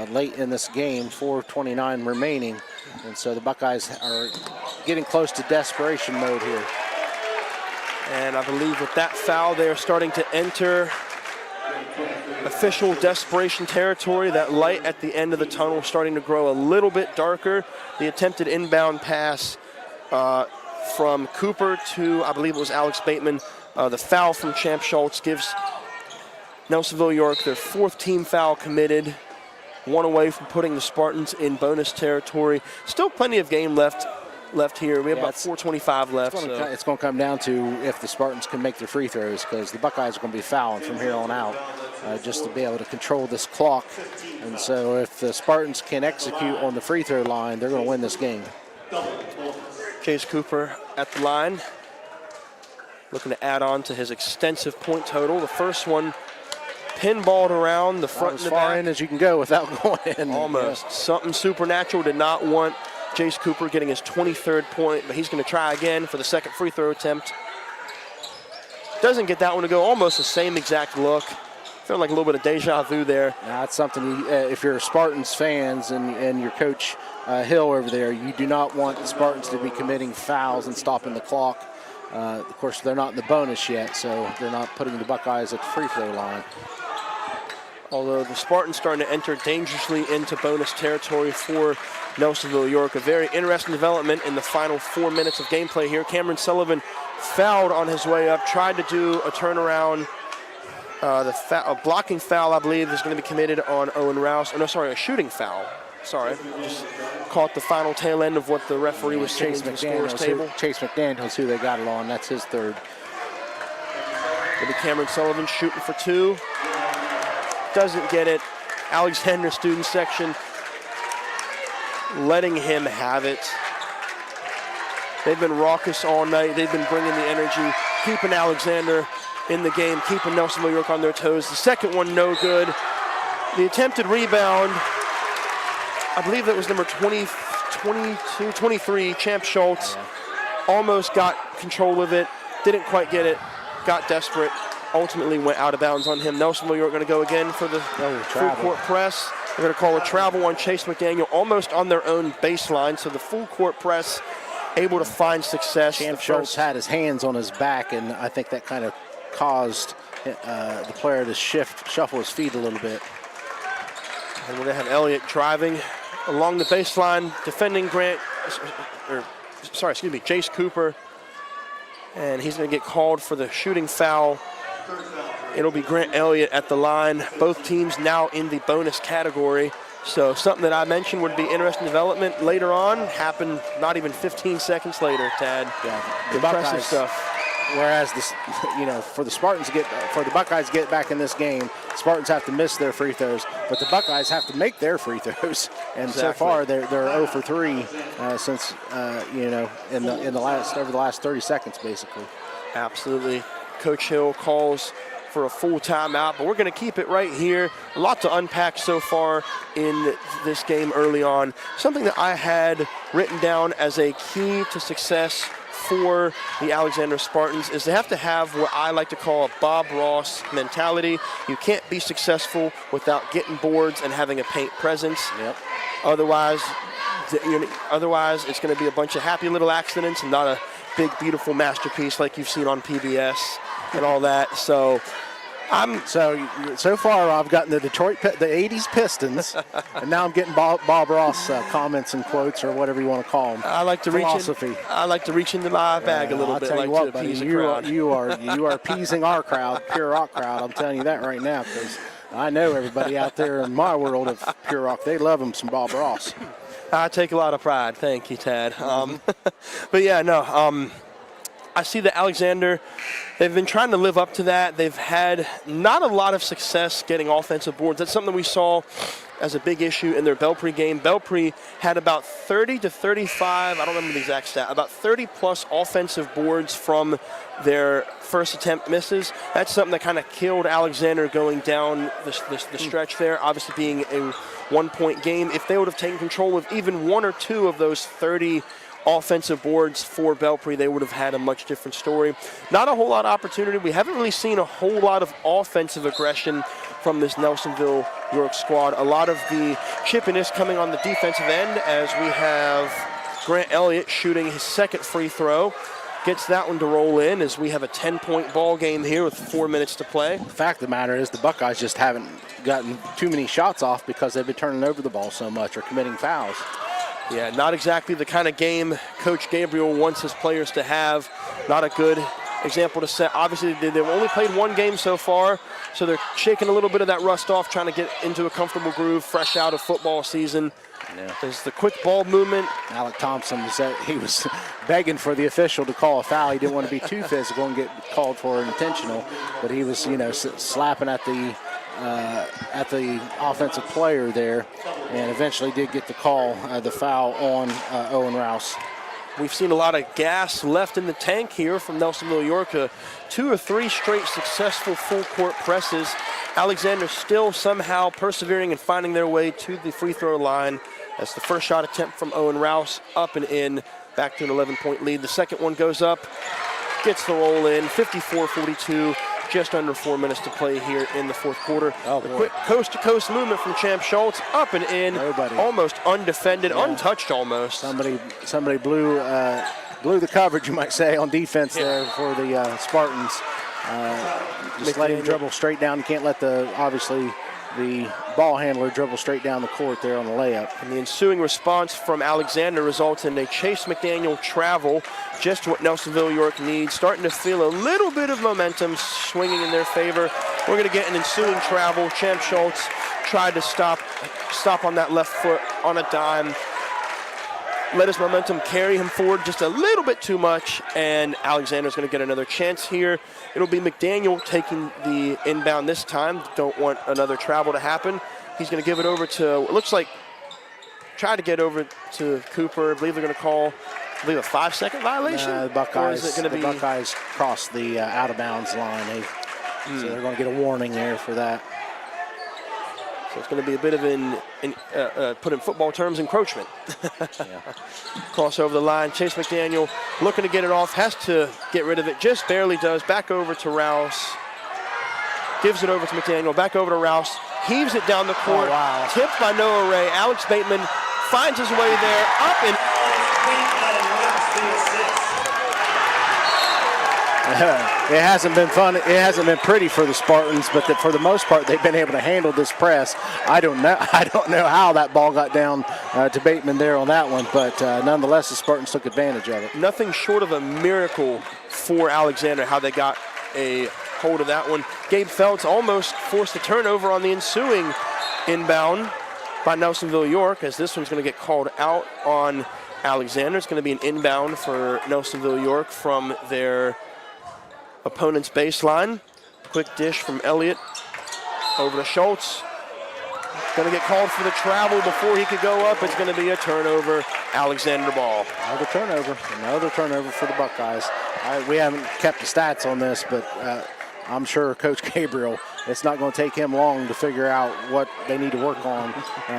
late in this game, 4:29 remaining. And so the Buckeyes are getting close to desperation mode here. And I believe with that foul, they are starting to enter official desperation territory. That light at the end of the tunnel starting to grow a little bit darker. The attempted inbound pass from Cooper to, I believe it was Alex Bateman. The foul from Champ Schultz gives Nelsonville-York their 4th team foul committed. 1 away from putting the Spartans in bonus territory. Still plenty of game left here. We have about 4:25 left. It's going to come down to if the Spartans can make their free throws, because the Buckeyes are going to be fouling from here on out just to be able to control this clock. And so if the Spartans can execute on the free throw line, they're going to win this game. Chase Cooper at the line, looking to add on to his extensive point total. The first one pinballed around the front and the back. As far in as you can go without going in. Almost. Something supernatural. Did not want Jace Cooper getting his 23rd point, but he's going to try again for the second free throw attempt. Doesn't get that one to go. Almost the same exact look. Feeling like a little bit of deja vu there. That's something, if you're Spartans fans and your coach Hill over there, you do not want the Spartans to be committing fouls and stopping the clock. Of course, they're not in the bonus yet, so they're not putting the Buckeyes at the free throw line. Although the Spartans starting to enter dangerously into bonus territory for Nelsonville-York. A very interesting development in the final 4 minutes of gameplay here. Cameron Sullivan fouled on his way up, tried to do a turnaround. A blocking foul, I believe, is going to be committed on Owen Rouse. Oh, no, sorry, a shooting foul. Sorry, just caught the final tail end of what the referee was saying to the scorer's table. Chase McDaniel's who they got it on. That's his 3rd. It'll be Cameron Sullivan shooting for 2. Doesn't get it. Alexander student section letting him have it. They've been raucous all night. They've been bringing the energy, keeping Alexander in the game, keeping Nelsonville-York on their toes. The second one, no good. The attempted rebound, I believe that was number 23, Champ Schultz, almost got control of it, didn't quite get it, got desperate, ultimately went out of bounds on him. Nelsonville-York going to go again for the full court press. They're going to call a travel on Chase McDaniel, almost on their own baseline, so the full court press able to find success. Champ Schultz had his hands on his back, and I think that kind of caused the player to shuffle his feet a little bit. And we're going to have Elliott driving along the baseline, defending Jace Cooper. And he's going to get called for the shooting foul. It'll be Grant Elliott at the line. Both teams now in the bonus category. So something that I mentioned would be interesting development later on happened not even 15 seconds later, Tad. Yeah, the impressive Buckeyes, stuff. Whereas this, for the Buckeyes get back in this game, Spartans have to miss their free throws, but the Buckeyes have to make their free throws. And so far they're 0 for 3 since over the last 30 seconds basically. Absolutely. Coach Hill calls for a full timeout, but we're going to keep it right here. A lot to unpack so far in this game early on. Something that I had written down as a key to success for the Alexander Spartans is they have to have what I like to call a Bob Ross mentality. You can't be successful without getting boards and having a paint presence. Yep. Otherwise, it's going to be a bunch of happy little accidents and not a big, beautiful masterpiece like you've seen on PBS and all that. So far I've gotten the 80s Pistons, and now I'm getting Bob Ross comments and quotes or whatever you want to call them. I like to reach into my bag a little bit, to appease the crowd. You are appeasing our crowd, Pure Rock crowd. I'm telling you that right now, because I know everybody out there in my world of Pure Rock, they love them some Bob Ross. I take a lot of pride. Thank you, Tad. But yeah, no. I see that Alexander, they've been trying to live up to that. They've had not a lot of success getting offensive boards. That's something we saw as a big issue in their Belpre game. Belpre had about 30 to 35, I don't remember the exact stat, about 30-plus offensive boards from their first attempt misses. That's something that kind of killed Alexander going down the stretch there, obviously being a one-point game. If they would have taken control of even one or two of those 30 offensive boards for Belpre, they would have had a much different story. Not a whole lot of opportunity. We haven't really seen a whole lot of offensive aggression from this Nelsonville-York squad. A lot of the chippiness coming on the defensive end as we have Grant Elliott shooting his second free throw. Gets that one to roll in as we have a 10-point ball game here with 4 minutes to play. The fact of the matter is the Buckeyes just haven't gotten too many shots off because they've been turning over the ball so much or committing fouls. Yeah, not exactly the kind of game Coach Gabriel wants his players to have. Not a good example to set. Obviously, they've only played one game so far, so they're shaking a little bit of that rust off, trying to get into a comfortable groove, fresh out of football season. Yeah. There's the quick ball movement. Alec Thompson, he was begging for the official to call a foul. He didn't want to be too physical and get called for intentional, but he was, slapping at the offensive player there, and eventually did get the call, the foul on Owen Rouse. We've seen a lot of gas left in the tank here from Nelsonville-York. 2 or 3 straight successful full court presses. Alexander still somehow persevering and finding their way to the free throw line. That's the first shot attempt from Owen Rouse, up and in, back to an 11-point lead. The second one goes up, gets the roll in, 54-42. Just under 4 minutes to play here in the fourth quarter. Oh, the quick coast-to-coast movement from Champ Schultz, up and in, almost undefended, untouched almost. Somebody blew the coverage, you might say, on defense there for the Spartans. Just let him dribble straight down. You can't let the ball handler dribble straight down the court there on the layup. And the ensuing response from Alexander results in a Chase McDaniel travel, just what Nelsonville-York needs. Starting to feel a little bit of momentum swinging in their favor. We're going to get an ensuing travel. Champ Schultz tried to stop on that left foot on a dime. Let his momentum carry him forward just a little bit too much, and Alexander's going to get another chance here. It'll be McDaniel taking the inbound this time. Don't want another travel to happen. He's going to give it over to, it looks like, try to get over to Cooper. I believe they're going to call I believe a 5-second violation? The Buckeyes, or is it going to be? Buckeyes crossed the out-of-bounds line. So they're going to get a warning there for that. So it's going to be a bit of put in football terms, encroachment. Cross over the line. Chase McDaniel looking to get it off, has to get rid of it, just barely does. Back over to Rouse. Gives it over to McDaniel, back over to Rouse. Heaves it down the court. Tipped by Noah Ray. Alex Bateman finds his way there, up and it hasn't been fun. It hasn't been pretty for the Spartans, but for the most part, they've been able to handle this press. I don't know how that ball got down to Bateman there on that one, but nonetheless, the Spartans took advantage of it. Nothing short of a miracle for Alexander, how they got a hold of that one. Gabe Feltz almost forced a turnover on the ensuing inbound by Nelsonville-York, as this one's going to get called out on Alexander. It's going to be an inbound for Nelsonville-York from their opponent's baseline. Quick dish from Elliott over to Schultz. Going to get called for the travel before he could go up. It's going to be a turnover. Alexander ball. Another turnover for the Buckeyes. We haven't kept the stats on this, but I'm sure Coach Gabriel, it's not going to take him long to figure out what they need to work on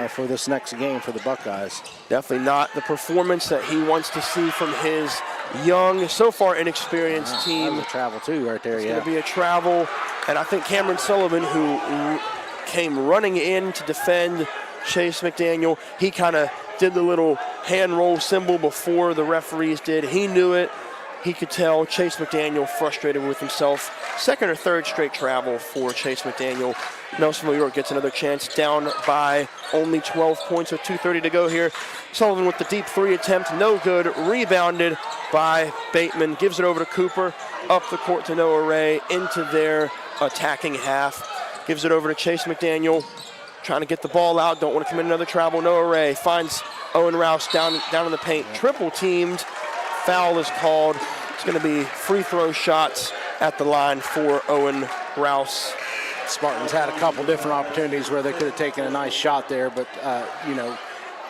for this next game for the Buckeyes. Definitely not the performance that he wants to see from his young, so far inexperienced team. That's a travel too right there, It's going to be a travel, and I think Cameron Sullivan, who came running in to defend Chase McDaniel, he kind of did the little hand roll symbol before the referees did. He knew it. He could tell Chase McDaniel frustrated with himself. Second or third straight travel for Chase McDaniel. Nelsonville-York gets another chance, down by only 12 points with 2:30 to go here. Sullivan with the deep three attempt, no good. Rebounded by Bateman, gives it over to Cooper, up the court to Noah Ray, into their attacking half. Gives it over to Chase McDaniel, trying to get the ball out, don't want to commit another travel. Noah Ray finds Owen Rouse down in the paint, triple teamed. Foul is called. It's going to be free throw shots at the line for Owen Rouse. Spartans had a couple different opportunities where they could have taken a nice shot there, but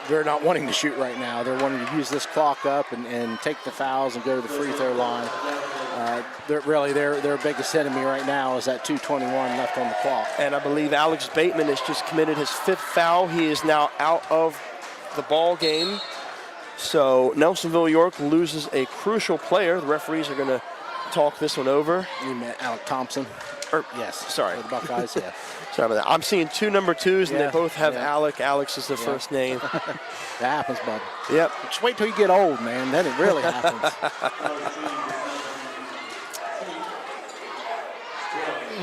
they're not wanting to shoot right now. They're wanting to use this clock up and take the fouls and go to the free throw line. Their biggest enemy right now is that 2:21 left on the clock. And I believe Alex Bateman has just committed his 5th foul. He is now out of the ball game. So Nelsonville-York loses a crucial player. The referees are going to talk this one over. You meant Alec Thompson? Yes, sorry. For the Buckeyes, yeah. Sorry about that. I'm seeing 2 number 2s, and they both have Alec. Alex is the first name. That happens, bud. Yep. Just wait till you get old, man. Then it really happens.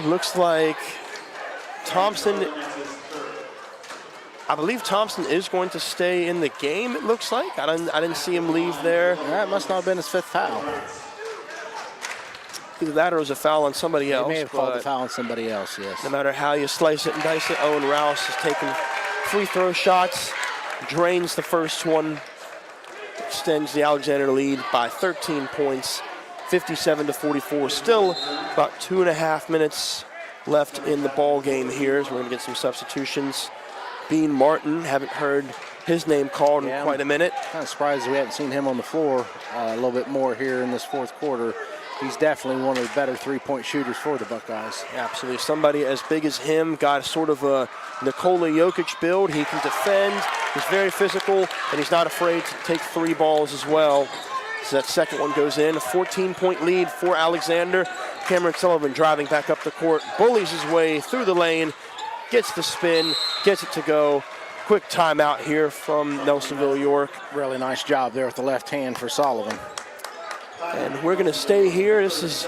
Looks like Thompson, I believe Thompson is going to stay in the game, it looks like. I didn't see him leave there. That must not have been his 5th foul. Either that or it was a foul on somebody else. He may have called the foul on somebody else, yes. No matter how you slice it and dice it, Owen Rouse is taking free throw shots, drains the first one, extends the Alexander lead by 13 points, 57-44. Still about 2.5 minutes left in the ball game here, so we're going to get some substitutions. Bean Martin, haven't heard his name called in quite a minute. Kind of surprised we haven't seen him on the floor a little bit more here in this 4th quarter. He's definitely one of the better 3-point shooters for the Buckeyes. Absolutely. Somebody as big as him, got sort of a Nikola Jokic build. He can defend, he's very physical, and he's not afraid to take 3 balls as well. So that second one goes in. A 14-point lead for Alexander. Cameron Sullivan driving back up the court, bullies his way through the lane, gets the spin, gets it to go. Quick timeout here from Nelsonville-York. Really nice job there with the left hand for Sullivan. And we're going to stay here. This is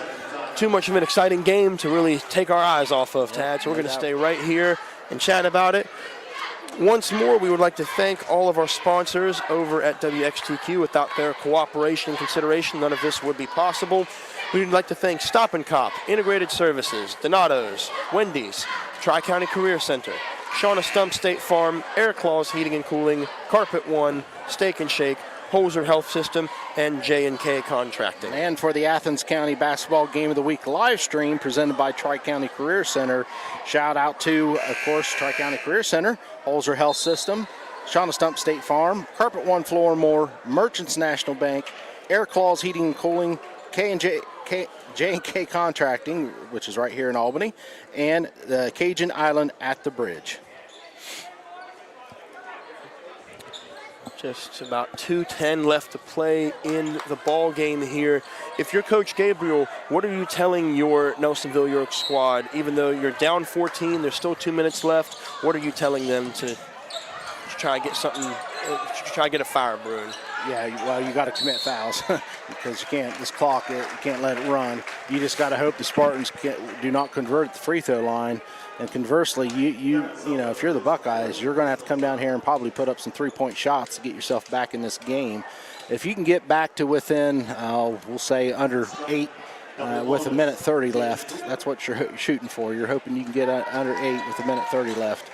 too much of an exciting game to really take our eyes off of, Tad. So we're going to stay right here and chat about it. Once more, we would like to thank all of our sponsors over at WXTQ. Without their cooperation and consideration, none of this would be possible. We'd like to thank Stop & Cop, Integrated Services, Donato's, Wendy's, Tri-County Career Center, Shauna Stump State Farm, Air Claws Heating and Cooling, Carpet One, Steak and Shake, Holzer Health System, and J&K Contracting. And for the Athens County Basketball Game of the Week live stream presented by Tri-County Career Center, shout out to, of course, Tri-County Career Center, Holzer Health System, Shauna Stump State Farm, Carpet One Floor & More, Merchants National Bank, Air Claws Heating and Cooling, J&K Contracting, which is right here in Albany, and the Cajun Island at the Bridge. Just about 2:10 left to play in the ball game here. If you're Coach Gabriel, what are you telling your Nelsonville-York squad? Even though you're down 14, there's still 2 minutes left. What are you telling them to try to get something, try to get a fire brewing? Yeah, well, you got to commit fouls because you can't. This clock, you can't let it run. You just got to hope the Spartans do not convert at the free throw line. And conversely, you know, if you're the Buckeyes, you're going to have to come down here and probably put up some three-point shots to get yourself back in this game. If you can get back to within, we'll say under 8 with 1:30 left, that's what you're shooting for. You're hoping you can get under 8 with 1:30 left.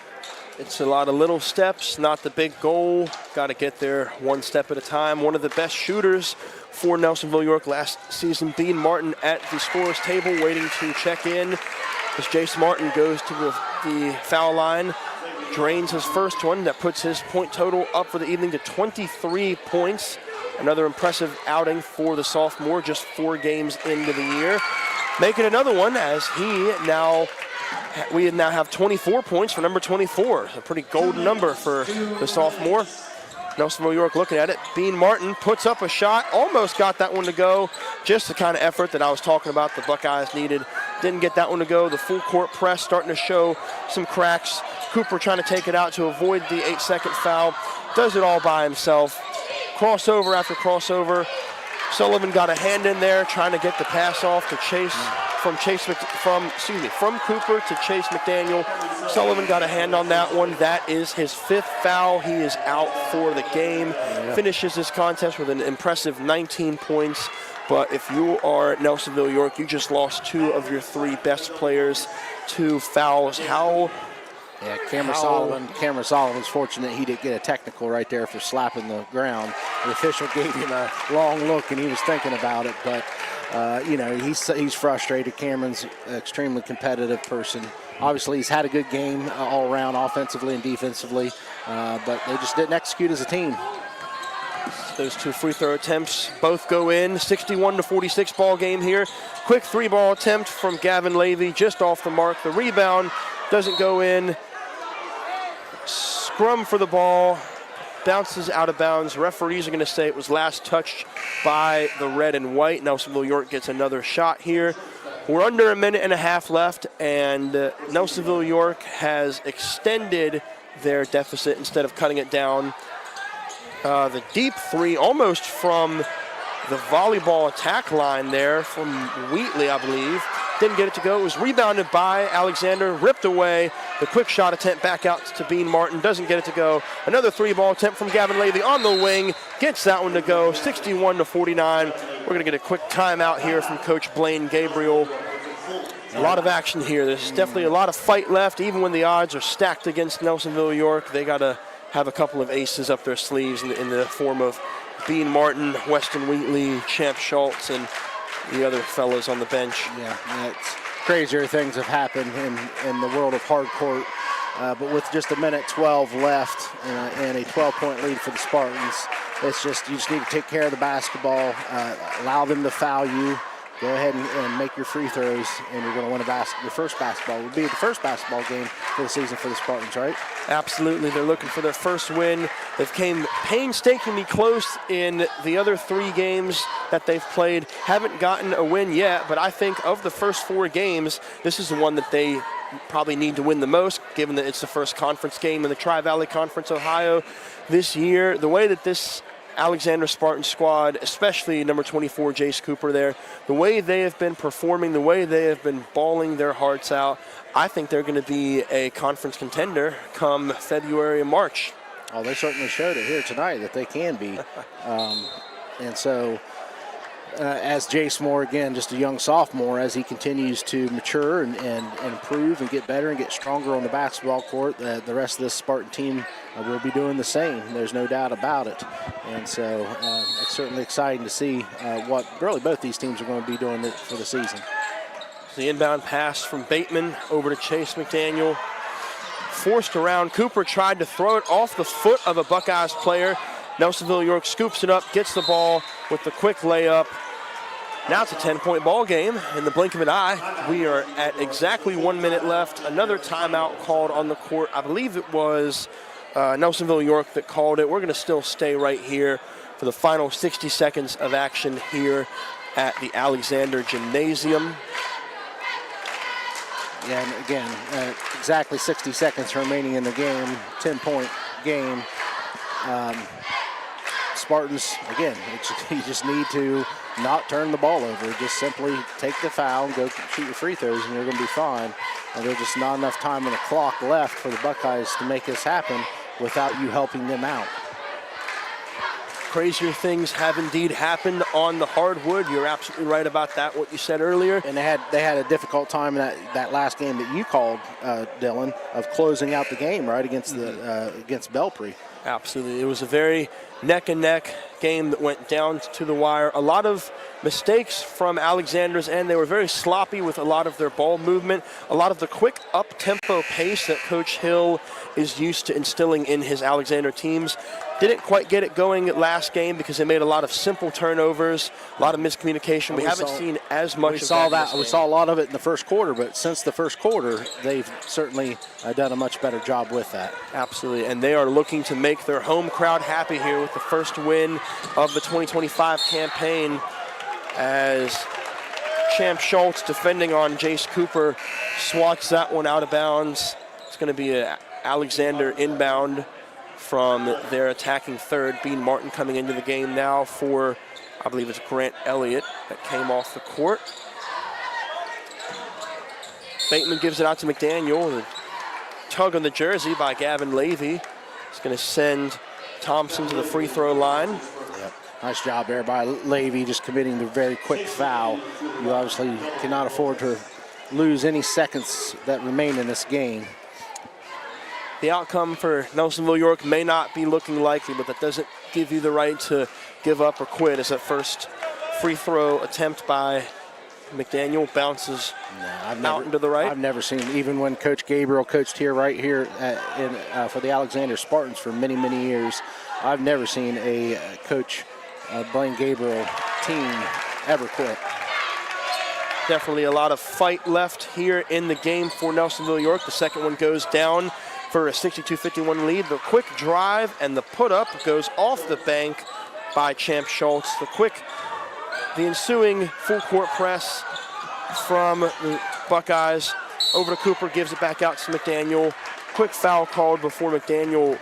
It's a lot of little steps, not the big goal. Got to get there one step at a time. One of the best shooters for Nelsonville-York last season, Bean Martin, at the scorer's table waiting to check in. As Jace Martin goes to the foul line, drains his first one. That puts his point total up for the evening to 23 points. Another impressive outing for the sophomore, just 4 games into the year. Making another one as we now have 24 points for number 24. A pretty golden number for the sophomore. Nelsonville-York looking at it. Bean Martin puts up a shot, almost got that one to go. Just the kind of effort that I was talking about the Buckeyes needed. Didn't get that one to go. The full court press starting to show some cracks. Cooper trying to take it out to avoid the 8-second foul. Does it all by himself. Crossover after crossover. Sullivan got a hand in there trying to get the pass off to Chase from Cooper to Chase McDaniel. Sullivan got a hand on that one. That is his 5th foul. He is out for the game. Finishes this contest with an impressive 19 points. But if you are Nelsonville-York, you just lost 2 of your 3 best players to fouls. Cameron Sullivan's fortunate he didn't get a technical right there for slapping the ground. The official gave him a long look and he was thinking about it, but you know, he's frustrated. Cameron's an extremely competitive person. Obviously, he's had a good game all around, offensively and defensively, but they just didn't execute as a team. Those 2 free throw attempts both go in. 61-46 ball game here. Quick 3-ball attempt from Gavin Levy, just off the mark. The rebound doesn't go in. Scrum for the ball, bounces out of bounds. Referees are going to say it was last touched by the red and white. Nelsonville-York gets another shot here. We're under 1.5 minutes left, and Nelsonville-York has extended their deficit instead of cutting it down. The deep 3 almost from the volleyball attack line there from Wheatley, I believe. Didn't get it to go. It was rebounded by Alexander, ripped away. The quick shot attempt back out to Bean Martin. Doesn't get it to go. Another 3-ball attempt from Gavin Levy on the wing. Gets that one to go. 61-49. We're going to get a quick timeout here from Coach Blaine Gabriel. A lot of action here. There's definitely a lot of fight left. Even when the odds are stacked against Nelsonville-York, they got to have a couple of aces up their sleeves in the form of Bean Martin, Weston Wheatley, Champ Schultz, and the other fellows on the bench. Yeah, it's crazier things have happened in the world of hard court. But with just 1:12 left and a 12-point lead for the Spartans, it's just you just need to take care of the basketball, allow them to foul you. Go ahead and make your free throws, and you're going to win your first basketball. It would be the first basketball game for the season for the Spartans, right? Absolutely. They're looking for their first win. They've came painstakingly close in the other 3 games that they've played. Haven't gotten a win yet, but I think of the first 4 games, this is the one that they probably need to win the most, given that it's the first conference game in the Tri-Valley Conference, Ohio this year. The way that this Alexander Spartans squad, especially number 24, Jace Cooper there, the way they have been performing, the way they have been bawling their hearts out, I think they're going to be a conference contender come February and March. Oh, they certainly showed it here tonight that they can be. And so as Jace Moore, again, just a young sophomore, as he continues to mature and improve and get better and get stronger on the basketball court, the rest of this Spartan team will be doing the same. There's no doubt about it. And so it's certainly exciting to see what really both these teams are going to be doing for the season. The inbound pass from Bateman over to Chase McDaniel. Forced around. Cooper tried to throw it off the foot of a Buckeyes player. Nelsonville-York scoops it up, gets the ball with the quick layup. Now it's a 10-point ball game in the blink of an eye. We are at exactly 1 minute left. Another timeout called on the court. I believe it was Nelsonville-York that called it. We're going to still stay right here for the final 60 seconds of action here at the Alexander Gymnasium. Yeah, and again, exactly 60 seconds remaining in the game, 10-point game. Spartans, again, you just need to not turn the ball over. Just simply take the foul and go shoot your free throws, and you're going to be fine. And there's just not enough time on the clock left for the Buckeyes to make this happen without you helping them out. Crazier things have indeed happened on the hardwood. You're absolutely right about that, what you said earlier. And they had a difficult time in that last game that you called, Dylan, of closing out the game, right, against against Belpre. Absolutely. It was a very neck-and-neck game that went down to the wire. A lot of mistakes from Alexander's end. They were very sloppy with a lot of their ball movement, a lot of the quick up-tempo pace that Coach Hill is used to instilling in his Alexander teams. Didn't quite get it going last game because they made a lot of simple turnovers, a lot of miscommunication. We haven't seen as much of that. We saw a lot of it in the first quarter, but since the first quarter, they've certainly done a much better job with that. Absolutely, and they are looking to make their home crowd happy here with the first win of the 2025 campaign, as Champ Schultz, defending on Jace Cooper, swats that one out of bounds. It's going to be an Alexander inbound from their attacking third. Bean Martin coming into the game now for, I believe it's Grant Elliott that came off the court. Bateman gives it out to McDaniel. The tug on the jersey by Gavin Levy. It's going to send Thompson to the free throw line. Yep. Nice job there by Levy, just committing the very quick foul. You obviously cannot afford to lose any seconds that remain in this game. The outcome for Nelsonville-York may not be looking likely, but that doesn't give you the right to give up or quit, as that first free throw attempt by McDaniel bounces out into the right. I've never seen, even when Coach Gabriel coached here for the Alexander Spartans for many, many years, I've never seen a Coach Blaine Gabriel team ever quit. Definitely a lot of fight left here in the game for Nelsonville-York. The second one goes down for a 62-51 lead. The quick drive and the put-up goes off the bank by Champ Schultz. The ensuing full-court press from the Buckeyes over to Cooper, gives it back out to McDaniel. Quick foul called before McDaniel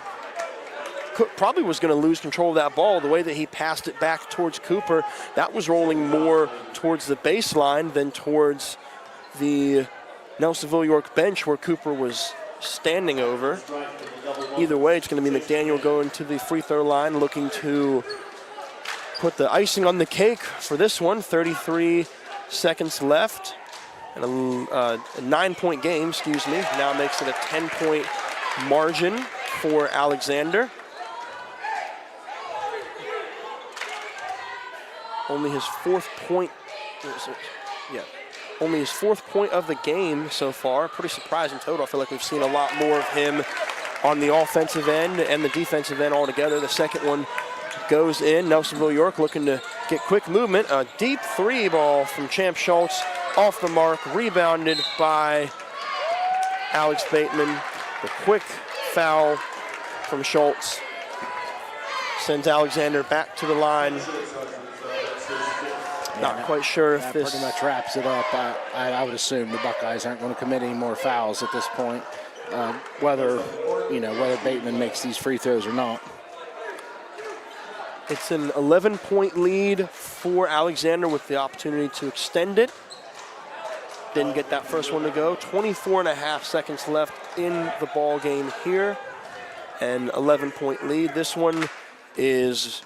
probably was going to lose control of that ball. The way that he passed it back towards Cooper, that was rolling more towards the baseline than towards the Nelsonville-York bench where Cooper was standing over. Either way, it's going to be McDaniel going to the free throw line, looking to put the icing on the cake for this one. 33 seconds left, and a 9-point game, now makes it a 10-point margin for Alexander. Only his fourth point of the game so far. Pretty surprising total. I feel like we've seen a lot more of him on the offensive end and the defensive end altogether. The second one goes in. Nelsonville-York looking to get quick movement. A deep three ball from Champ Schultz off the mark, rebounded by Alex Bateman. The quick foul from Schultz sends Alexander back to the line. Not quite sure if this pretty much wraps it up. I would assume the Buckeyes aren't going to commit any more fouls at this point, whether Bateman makes these free throws or not. It's an 11-point lead for Alexander with the opportunity to extend it. Didn't get that first one to go. 24.5 seconds left in the ball game here. An 11-point lead. This one is,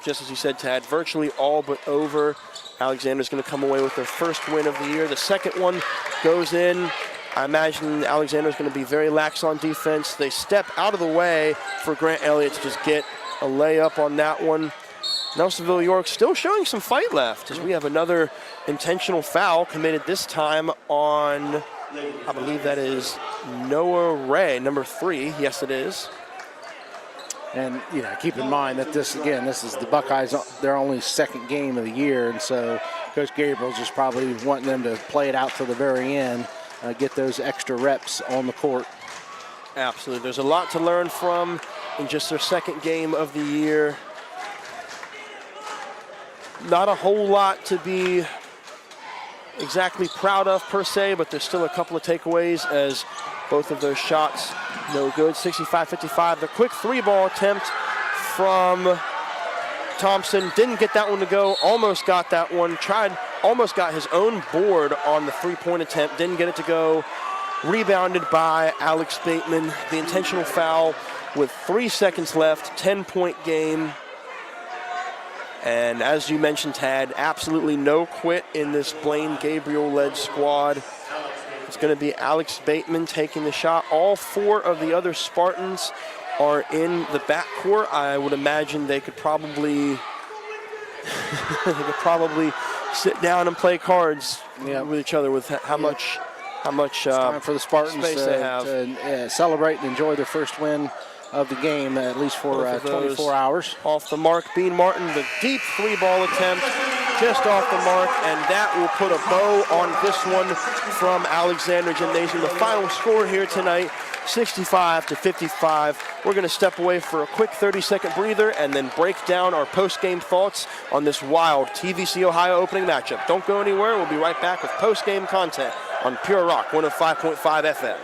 just as you said, Tad, virtually all but over. Alexander's going to come away with their first win of the year. The second one goes in. I imagine Alexander's going to be very lax on defense. They step out of the way for Grant Elliott to just get a layup on that one. Nelsonville-York still showing some fight left, as we have another intentional foul committed, this time on, I believe that is Noah Ray, number 3. Yes, it is. And, keep in mind that this is the Buckeyes, their only second game of the year. And so Coach Gabriel's just probably wanting them to play it out to the very end, get those extra reps on the court. Absolutely. There's a lot to learn from in just their second game of the year. Not a whole lot to be exactly proud of per se, but there's still a couple of takeaways as both of those shots no good. 65-55. The quick three-ball attempt from Thompson. Didn't get that one to go. Almost got that one. Almost got his own board on the three-point attempt. Didn't get it to go. Rebounded by Alex Bateman. The intentional foul with 3 seconds left. 10-point game. And as you mentioned, Tad, absolutely no quit in this Blaine Gabriel-led squad. It's going to be Alex Bateman taking the shot. All 4 of the other Spartans are in the backcourt. I would imagine they could probably sit down and play cards with each other with how much it's time for the Spartans space they have to celebrate and enjoy their first win of the game, at least for 24 hours. Off the mark, Bean Martin, the deep three-ball attempt, just off the mark, and that will put a bow on this one from Alexander Gymnasium. The final score here tonight, 65-55. We're going to step away for a quick 30-second breather and then break down our post-game thoughts on this wild TVC-Ohio opening matchup. Don't go anywhere. We'll be right back with post-game content on Pure Rock 105.5 FM.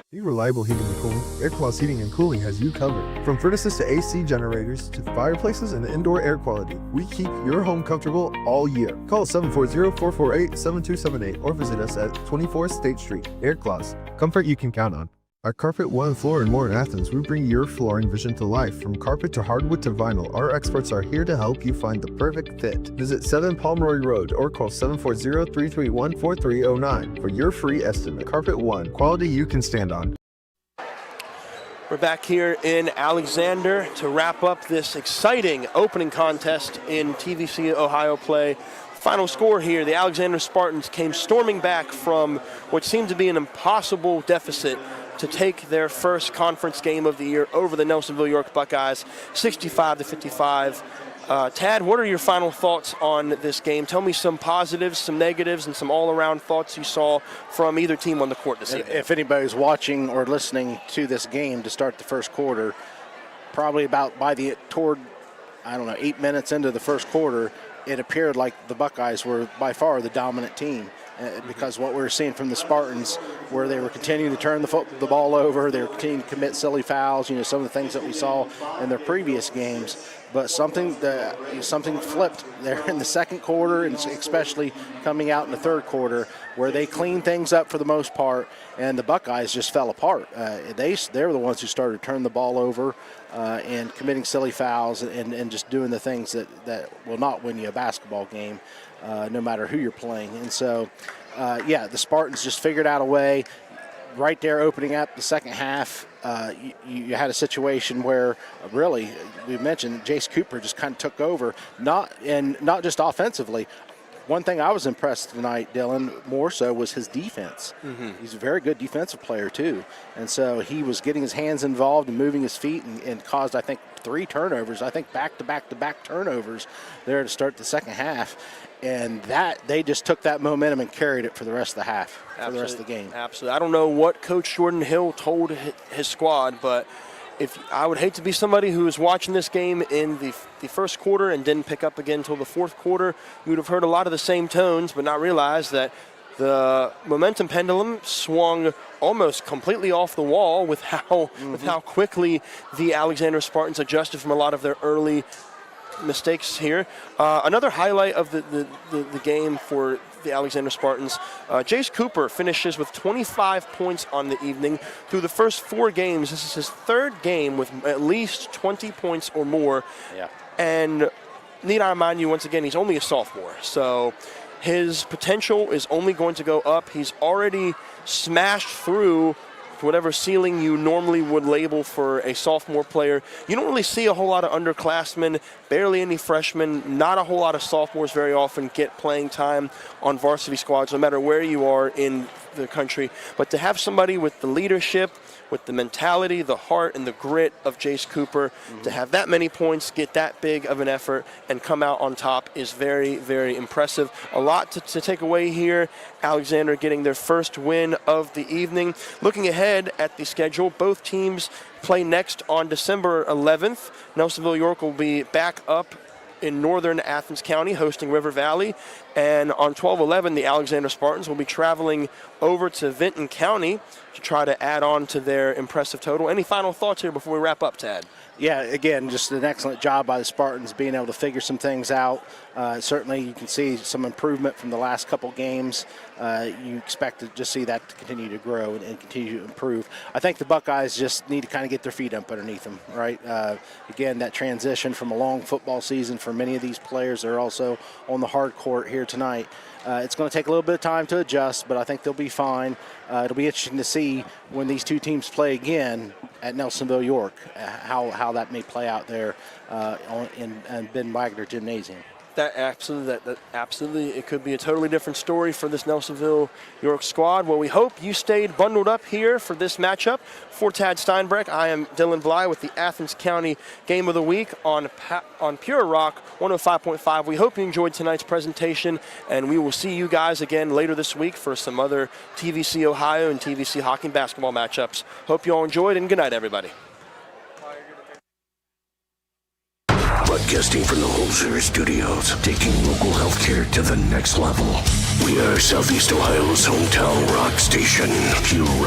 Be reliable heating and cooling. Air Clause Heating and Cooling has you covered. From furnaces to AC generators to fireplaces and indoor air quality, we keep your home comfortable all year. Call 740-448-7278 or visit us at 24 State Street. Air Clause, comfort you can count on. At Carpet One Floor and More in Athens, we bring your flooring vision to life. From carpet to hardwood to vinyl, our experts are here to help you find the perfect fit. Visit 7 Pomeroy Road or call 740-331-4309 for your free estimate. Carpet One, quality you can stand on. We're back here in Alexander to wrap up this exciting opening contest in TVC-Ohio play. Final score here, the Alexander Spartans came storming back from what seemed to be an impossible deficit to take their first conference game of the year over the Nelsonville-York Buckeyes, 65-55. Tad, what are your final thoughts on this game? Tell me some positives, some negatives, and some all-around thoughts you saw from either team on the court this evening. If anybody's watching or listening to this game to start the first quarter, probably toward 8 minutes into the first quarter, it appeared like the Buckeyes were by far the dominant team. Because what we were seeing from the Spartans, where they were continuing to turn the ball over, they were continuing to commit silly fouls, some of the things that we saw in their previous games. But something flipped there in the second quarter, and especially coming out in the third quarter, where they cleaned things up for the most part, and the Buckeyes just fell apart. They were the ones who started to turn the ball over and committing silly fouls and just doing the things that will not win you a basketball game, no matter who you're playing. And so, the Spartans just figured out a way. Right there opening up the second half, you had a situation where really, we mentioned Jace Cooper just kind of took over, not just offensively. One thing I was impressed tonight, Dylan, more so was his defense. Mm-hmm. He's a very good defensive player too. And so he was getting his hands involved and moving his feet and caused, I think, 3 turnovers. I think back-to-back turnovers there to start the second half. And they just took that momentum and carried it for the rest of the half, for the rest of the game. Absolutely. I don't know what Coach Jordan Hill told his squad, but I would hate to be somebody who was watching this game in the first quarter and didn't pick up again until the fourth quarter. You would have heard a lot of the same tones, but not realized that the momentum pendulum swung almost completely off the wall with how quickly the Alexander Spartans adjusted from a lot of their early mistakes here. Another highlight of the game for the Alexander Spartans, Jace Cooper finishes with 25 points on the evening. Through the first 4 games, this is his 3rd game with at least 20 points or more. Yeah. And need I remind you once again, he's only a sophomore, so his potential is only going to go up. He's already smashed through whatever ceiling you normally would label for a sophomore player. You don't really see a whole lot of underclassmen, barely any freshmen, not a whole lot of sophomores very often get playing time on varsity squads, no matter where you are in the country, but to have somebody with the leadership, with the mentality, the heart, and the grit of Jace Cooper, to have that many points, get that big of an effort, and come out on top is very, very impressive. A lot to take away here. Alexander getting their first win of the evening. Looking ahead at the schedule, both teams play next on December 11th. Nelsonville-York will be back up in northern Athens County, hosting River Valley. And on 12/11, the Alexander Spartans will be traveling over to Vinton County to try to add on to their impressive total. Any final thoughts here before we wrap up, Tad? Yeah, again, just an excellent job by the Spartans being able to figure some things out. Certainly you can see some improvement from the last couple games. You expect to just see that to continue to grow and continue to improve. I think the Buckeyes just need to kind of get their feet up underneath them, right? Again, that transition from a long football season for many of these players. They're also on the hard court here tonight. It's going to take a little bit of time to adjust, but I think they'll be fine. It'll be interesting to see when these two teams play again at Nelsonville-York, how that may play out there in Ben Wagner Gymnasium. That absolutely, it could be a totally different story for this Nelsonville-York squad. Well, we hope you stayed bundled up here for this matchup. For Tad Steinbreck, I am Dylan Bly with the Athens County Game of the Week on Pure Rock 105.5. We hope you enjoyed tonight's presentation, and we will see you guys again later this week for some other TVC-Ohio and TVC hockey and basketball matchups. Hope you all enjoyed, and good night, everybody. Broadcasting from the Holzer Studios, taking local healthcare to the next level. We are Southeast Ohio's hometown rock station, Pure Rock.